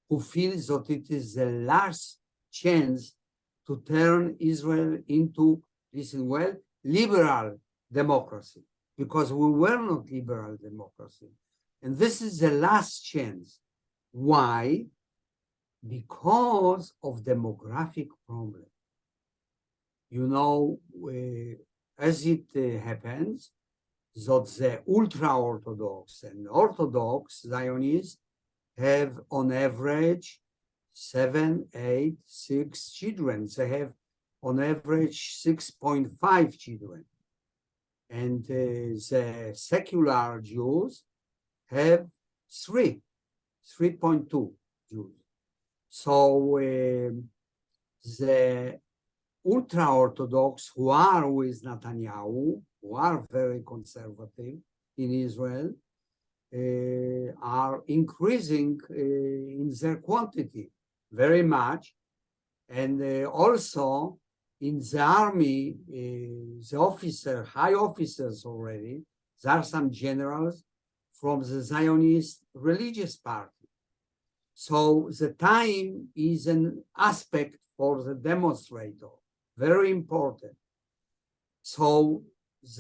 who feels that it is the last chance to turn Israel into, listen well, liberal democracy, because we were not liberal democracy. And this is the last chance. Why? Because of demographic problem. As it happens, that the ultra-Orthodox and Orthodox Zionists have on average 7, 8, 6 children. They have on average 6.5 children. And the secular Jews have 3.2 Jews. So the ultra-Orthodox who are with Netanyahu, who are very conservative in Israel, are increasing in their quantity very much. And also in the army, the high officers already, there are some generals from the Zionist religious party. So the time is an aspect for the demonstrator, very important. So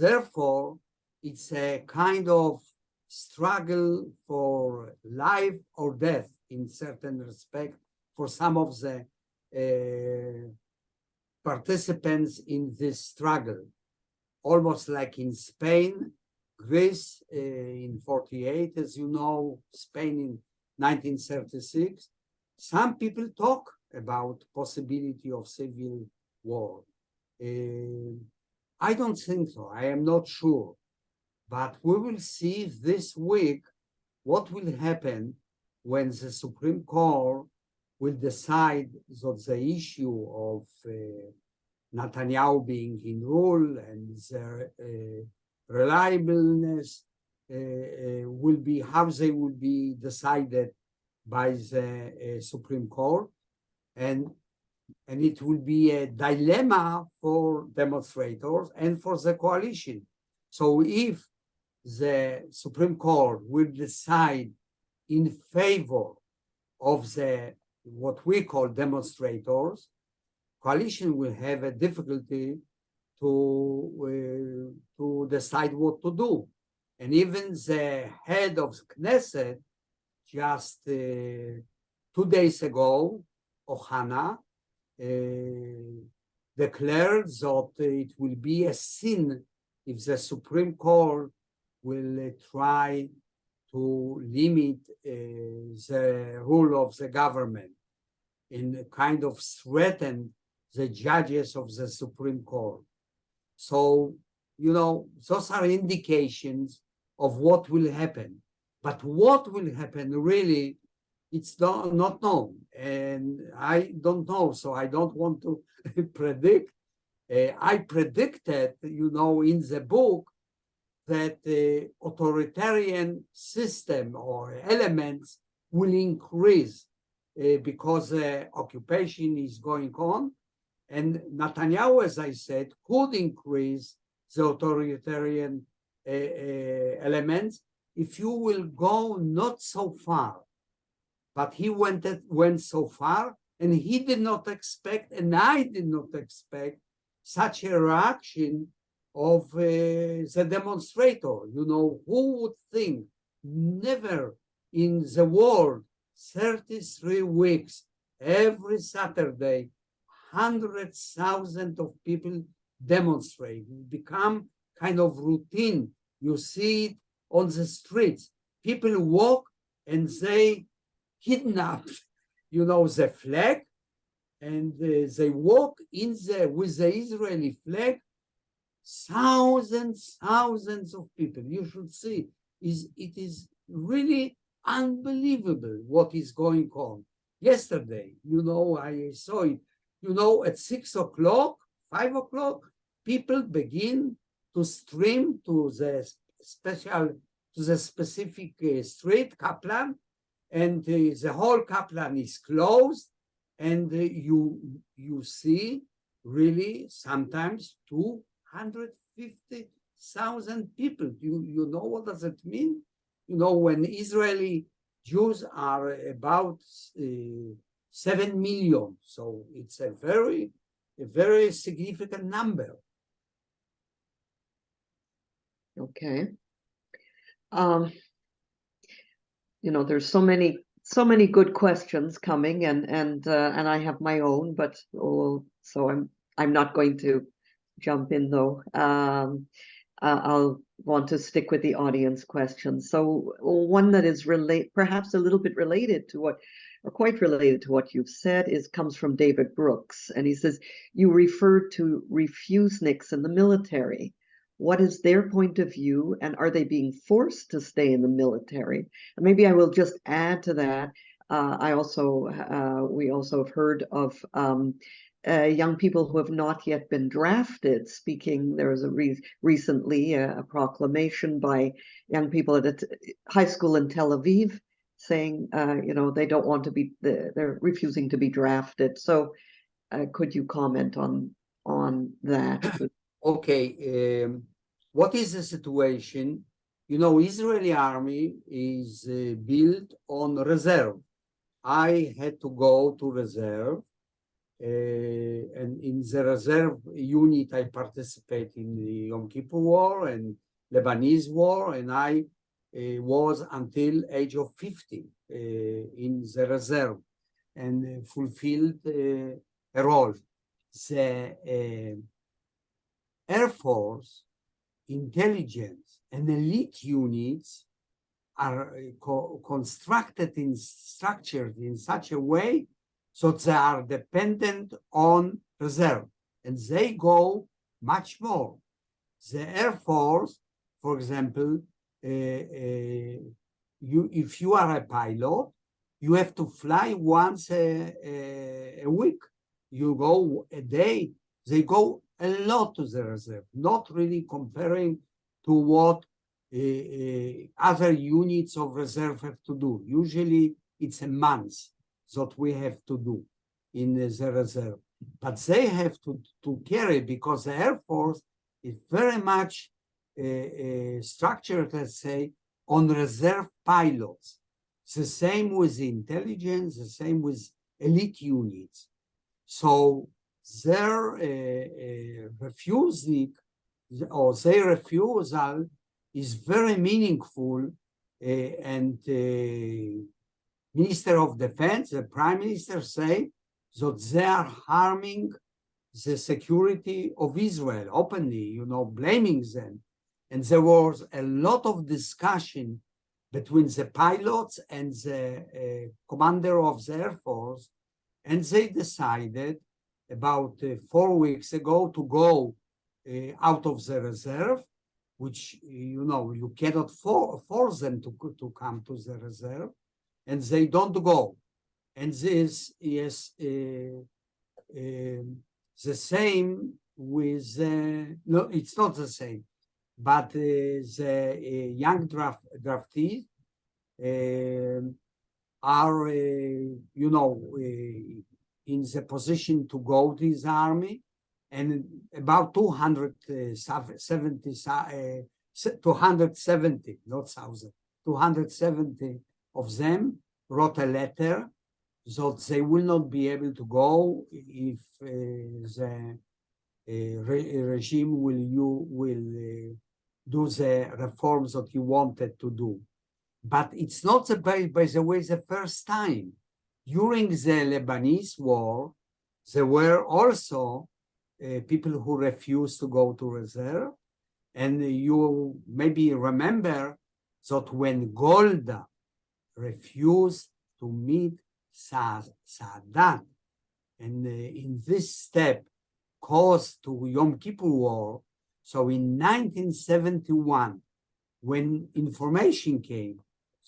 therefore, it's a kind of struggle for life or death in certain respect for some of the participants in this struggle, almost like in Spain, Greece in 48, as you know, Spain in 1936. Some people talk about possibility of civil war. I don't think so. I am not sure. But we will see this week what will happen when the Supreme Court will decide that the issue of Netanyahu being in rule and their reliableness will be, how they will be decided by the Supreme Court. And it will be a dilemma for demonstrators and for the coalition. So if the Supreme Court will decide in favor of the what we call demonstrators, coalition will have a difficulty to decide what to do. And even the head of Knesset just 2 days ago, Ohana, declared that it will be a sin if the Supreme Court will try to limit the rule of the government and kind of threaten the judges of the Supreme Court. So, you know, those are indications of what will happen. But what will happen really, it's not known. And I don't know, so I don't want to predict. I predicted, you know, in the book that the authoritarian system or elements will increase because occupation is going on. And Netanyahu, as I said, could increase the authoritarian elements if you will go not so far. But he went so far, and he did not expect, and I did not expect, such a reaction of the demonstrator. You know, who would think never in the world, 33 weeks, every Saturday, 100,000 of people demonstrate. It become kind of routine. You see it on the streets. People walk and they kidnap, you know, the flag, and they walk in with the Israeli flag. Thousands of people. You should see. It is really unbelievable what is going on. Yesterday, you know, I saw it. You know, at 6 o'clock, 5 o'clock, people begin to stream to the specific street, Kaplan, and the whole Kaplan is closed, and you see really sometimes 250,000 people. You know what does it mean? You know, when Israeli Jews are about 7 million, so it's a very significant number. Okay. You know, there's so many good questions coming, and I have my own, but so I'm not going to jump in though. I'll want to stick with the audience questions. So one that is perhaps a little bit related to what, or quite related to what you've said, comes from David Brooks, and he says, you referred to refuseniks in the military. What is their point of view, and are they being forced to stay in the military? And maybe I will just add to that. We also have heard of young people who have not yet been drafted. There was recently a proclamation by young people at a high school in Tel Aviv saying, you know, they don't want to be, they're refusing to be drafted. So could you comment on that? Okay, what is the situation? You know, Israeli army is built on reserve. I had to go to reserve, and in the reserve unit, I participate in the Yom Kippur War and Lebanese War, and I was until age of 50 in the reserve and fulfilled a role. The Air Force, intelligence, and elite units are constructed and structured in such a way so they are dependent on reserve, and they go much more. The Air Force, for example, if you are a pilot, you have to fly once a week. You go a day. They go a lot to the reserve, not really comparing to what other units of reserve have to do. Usually it's a month that we have to do in the reserve. But they have to carry, because the Air Force is very much structured, let's say, on reserve pilots. It's the same with intelligence, the same with elite units. So their refusal or their refusal is very meaningful, and Minister of Defense, the Prime Minister, say that they are harming the security of Israel openly, blaming them. And there was a lot of discussion between the pilots and the commander of the Air Force, and they decided about 4 weeks ago to go out of the reserve, which, you cannot force them to come to the reserve, and they don't go. And this is the same with, no, it's not the same, but the young draftees are, in the position to go to his army, and about 270, not 1,000, 270 of them wrote a letter that they will not be able to go if the regime will do the reforms that he wanted to do. But it's not, by the way, the first time. During the Lebanese war, there were also people who refused to go to reserve. And you maybe remember that when Golda refused to meet Sadat, and in this step caused to Yom Kippur War, so in 1971, when information came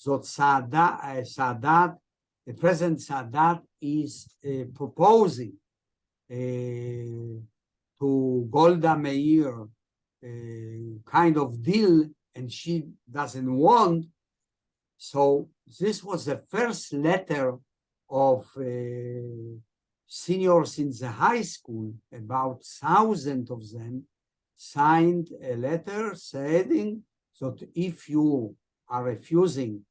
that Sadat, the President Sadat is proposing to Golda Meir kind of deal, and she doesn't want. So this was the first letter of seniors in the high school, about 1,000 of them, signed a letter saying that if you are refusing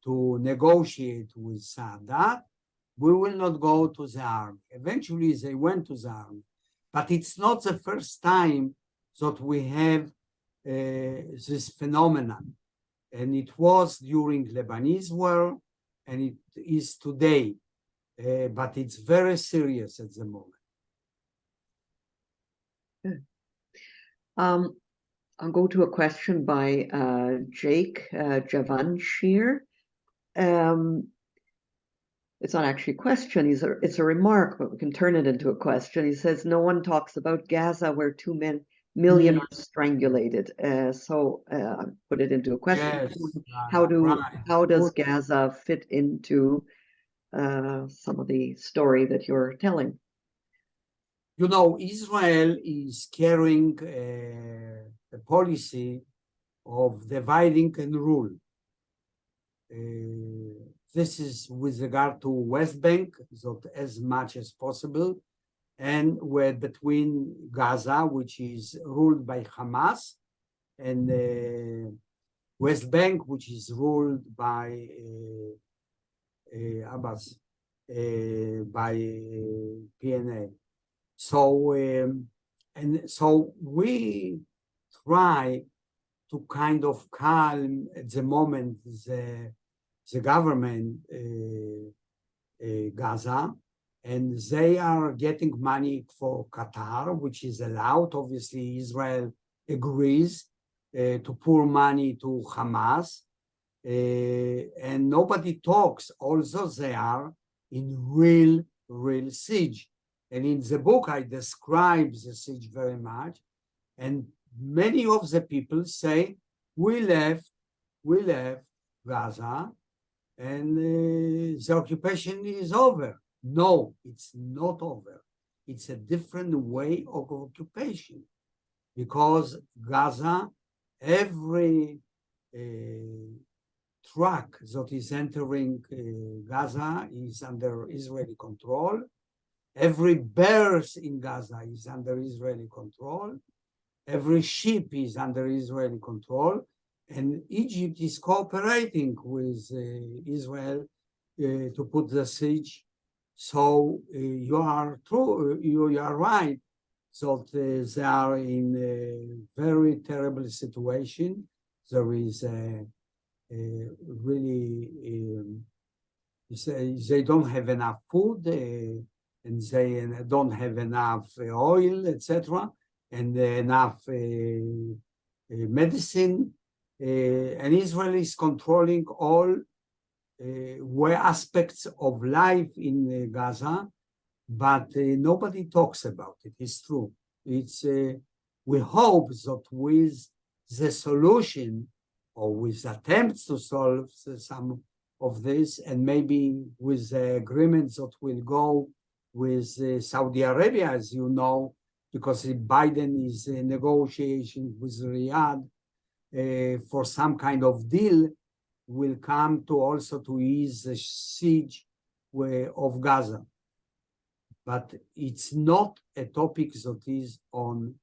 to negotiate with Sadat, we will not go to the army. Eventually, they went to the army. But it's not the first time that we have this phenomenon. And it was during Lebanese war, and it is today. But it's very serious at the moment. I'll go to a question by Jake Javanshir. It's not actually a question, it's a remark, but we can turn it into a question. He says, no one talks about Gaza where 2 million are strangulated. So I put it into a question. Yes, how does Gaza fit into some of the story that you're telling? Israel is carrying a policy of dividing and rule. This is with regard to West Bank, so as much as possible, and we're between Gaza, which is ruled by Hamas, and West Bank, which is ruled by Abbas, by PNA. So, and so we try to kind of calm at the moment the government, Gaza, and they are getting money for Qatar, which is allowed. Obviously, Israel agrees to pour money to Hamas, and nobody talks. Also, they are in real siege. And in the book, I describe the siege very much. And many of the people say, we left Gaza, and the occupation is over. No, it's not over. It's a different way of occupation, because Gaza, every truck that is entering Gaza is under Israeli control. Every berth in Gaza is under Israeli control. Every ship is under Israeli control. And Egypt is cooperating with Israel to put the siege So you are true, you are right. So they are in a very terrible situation. There is really, they don't have enough food and they don't have enough oil, etc., and enough medicine. And Israel is controlling all aspects of life in Gaza, but nobody talks about it. It's true. It's we hope that with the solution or with attempts to solve some of this, and maybe with the agreements that will go with Saudi Arabia, as you know, because Biden is negotiating with Riyadh for some kind of deal, will come to also to ease the siege of Gaza. But it's not a topic that is on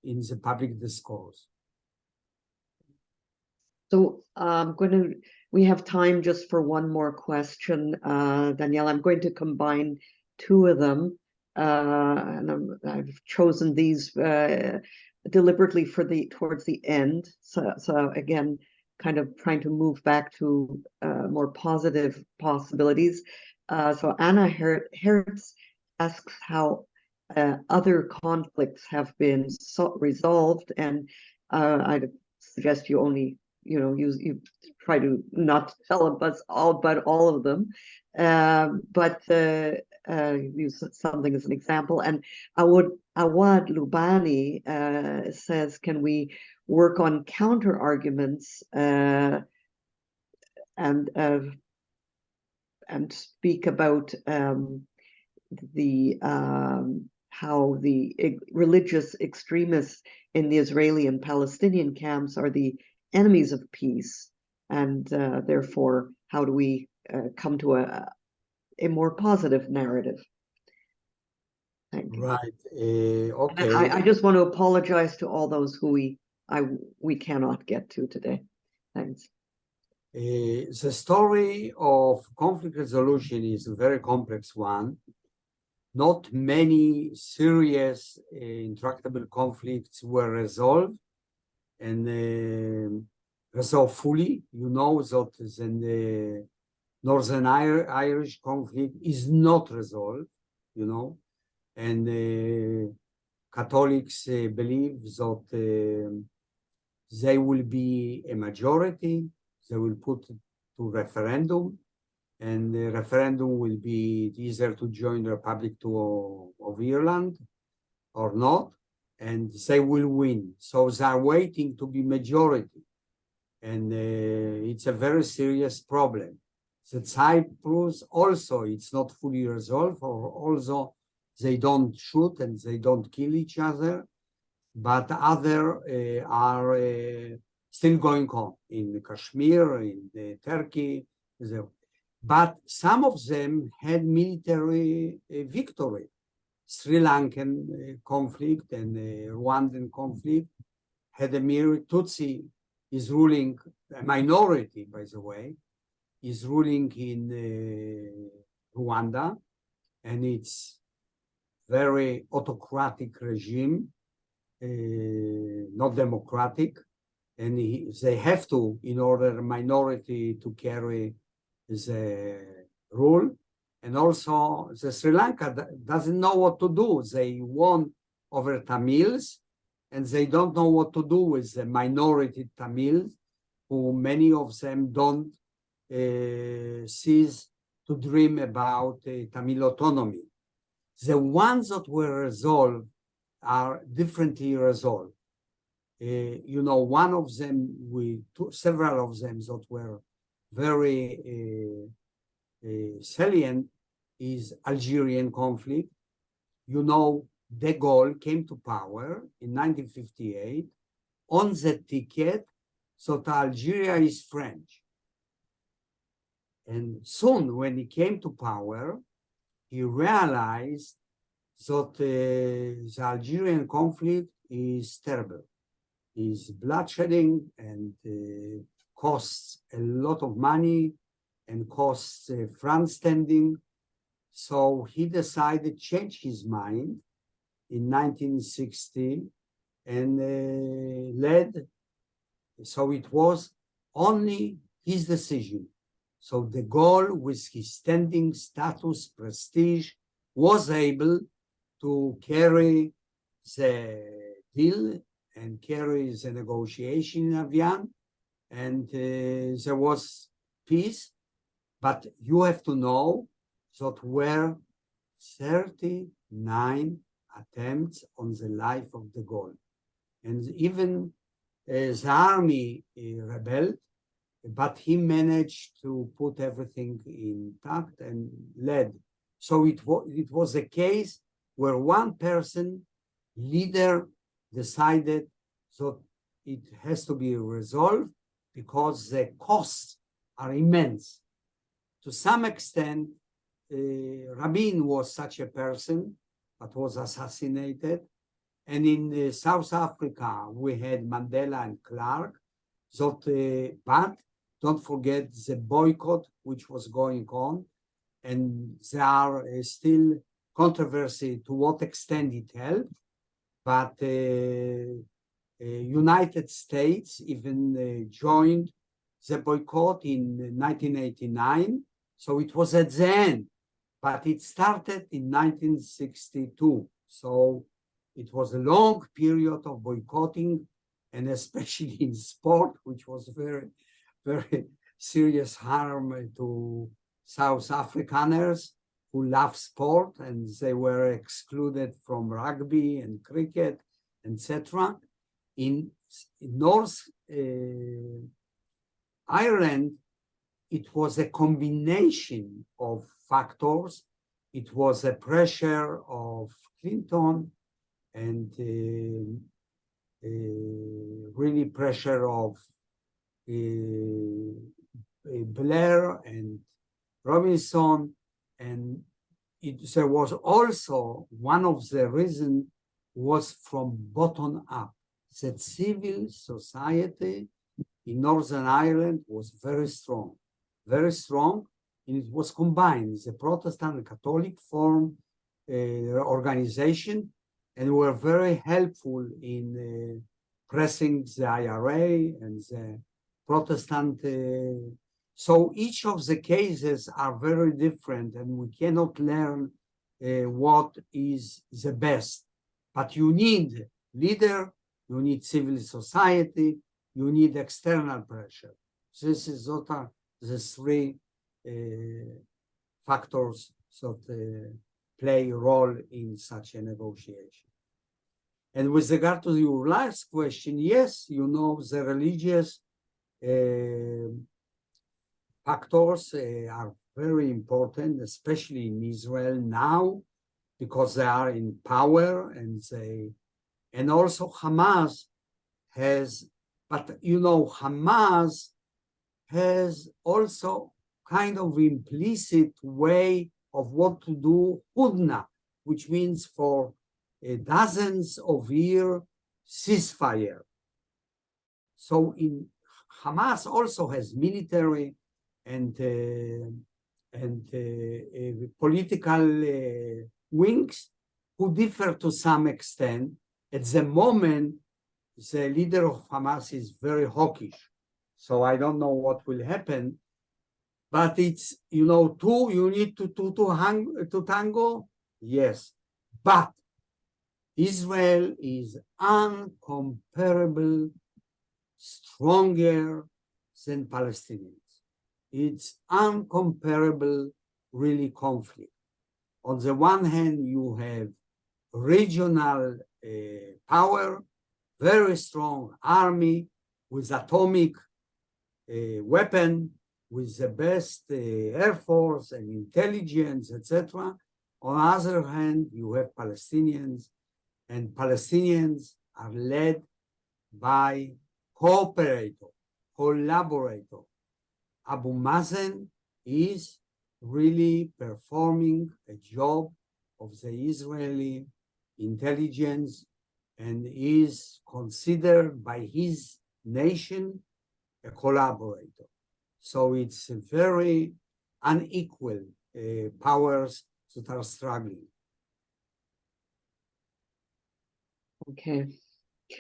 in the public discourse. So we have time just for one more question, Danielle. I'm going to combine two of them, and I've chosen these deliberately for towards the end. So again, kind of trying to move back to more positive possibilities. So Anna Hertz asks how other conflicts have been resolved, and I'd suggest you only you try to not tell us all of them, but use something as an example. And Awad Lubani says, can we work on counter arguments and speak about how the religious extremists in the Israeli and Palestinian camps are the enemies of peace, and therefore, how do we come to a more positive narrative? Thank you. Right. Okay. I just want to apologize to all those who we cannot get to today. Thanks. The story of conflict resolution is a very complex one. Not many serious intractable conflicts were resolved and resolved fully. You know that the Northern Irish conflict is not resolved, and Catholics believe that they will be a majority. They will put to referendum, and the referendum will be either to join the Republic of Ireland or not, and they will win. So they are waiting to be majority, and it's a very serious problem. The Cyprus also, it's not fully resolved, or also they don't shoot and they don't kill each other, but other are still going on in Kashmir, in Turkey. But some of them had military victory. Sri Lankan conflict and Rwandan conflict had a Tutsi is ruling, a minority, by the way, is ruling in Rwanda, and it's very autocratic regime, not democratic, and they have to, in order minority to carry the rule. And also the Sri Lanka doesn't know what to do. They won over Tamils, and they don't know what to do with the minority Tamils, who many of them don't cease to dream about Tamil autonomy. The ones that were resolved are differently resolved. One of them, several of them that were very salient is Algerian conflict. De Gaulle came to power in 1958 on the ticket that Algeria is French. And soon, when he came to power, he realized that the Algerian conflict is terrible, is bloodshedding, and costs a lot of money and costs France standing. So he decided to change his mind in 1960 and led. So it was only his decision. So de Gaulle, with his standing status, prestige, was able to carry the deal and carry the negotiation in Avian, and there was peace. But you have to know that were 39 attempts on the life of de Gaulle. And even the army rebelled, but he managed to put everything intact and led. So it was a case where one person, leader, decided that it has to be resolved because the costs are immense. To some extent, Rabin was such a person, but was assassinated. And in South Africa, we had Mandela and Clark. But don't forget the boycott which was going on. And there are still controversy to what extent it helped. But United States even joined the boycott in 1989. So it was at the end, but it started in 1962. So it was a long period of boycotting, and especially in sport, which was very, very serious harm to South Afrikaners who love sport, and they were excluded from rugby and cricket, etc. In North Ireland, it was a combination of factors. It was a pressure of Clinton and really pressure of Blair and Robinson. And there was also one of the reasons was from bottom up, that civil society in Northern Ireland was very strong, and it was combined. The Protestant and Catholic formed organization and were very helpful in pressing the IRA and the Protestant. So each of the cases are very different, and we cannot learn what is the best. But you need leader, you need civil society, you need external pressure. This is what are the three factors that play a role in such a negotiation. And with regard to your last question, yes, you know, the religious factors are very important, especially in Israel now, because they are in power, and also Hamas has, but you know, Hamas has also kind of implicit way of what to do, hudna, which means for dozens of years ceasefire. So in Hamas also has military and political wings who differ to some extent. At the moment, the leader of Hamas is very hawkish. So I don't know what will happen. But it's, you know, you need to tango? Yes. But Israel is uncomparable, stronger than Palestinians. It's uncomparable, really, conflict. On the one hand, you have regional power, very strong army with atomic weapon, with the best air force and intelligence, etc. On the other hand, you have Palestinians, and Palestinians are led by collaborator. Abu Mazen is really performing a job of the Israeli intelligence and is considered by his nation a collaborator. So it's a very unequal powers that are struggling. Okay.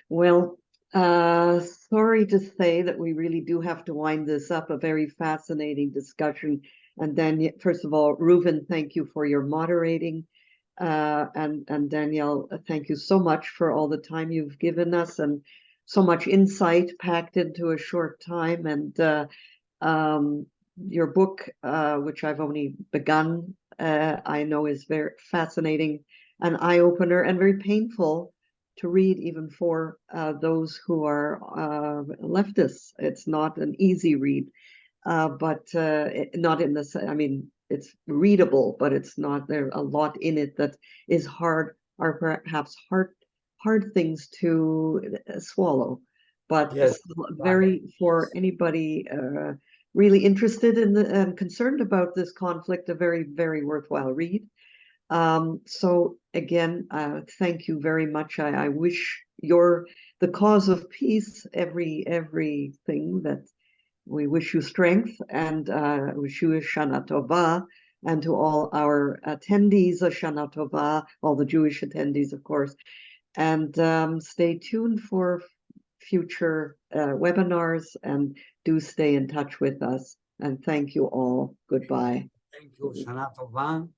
Well, sorry to say that we really do have to wind this up, a very fascinating discussion. And then, first of all, Reuven, thank you for your moderating. And Danielle, thank you so much for all the time you've given us and so much insight packed into a short time. And your book, which I've only begun, I know is very fascinating, an eye-opener, and very painful to read, even for those who are leftists. It's not an easy read, but not in the, I mean, it's readable, but it's not, there a lot in it that is hard, are perhaps hard things to swallow. But Yes, very, for anybody really interested in the and concerned about this conflict, a very, very worthwhile read. So again, thank you very much. I wish the cause of peace everything that we wish you strength, and wish you a Shana Tova, and to all our attendees a Shana Tova, all the Jewish attendees, of course. And stay tuned for future webinars, and do stay in touch with us. And thank you all. Goodbye. Thank you, Shana Tova.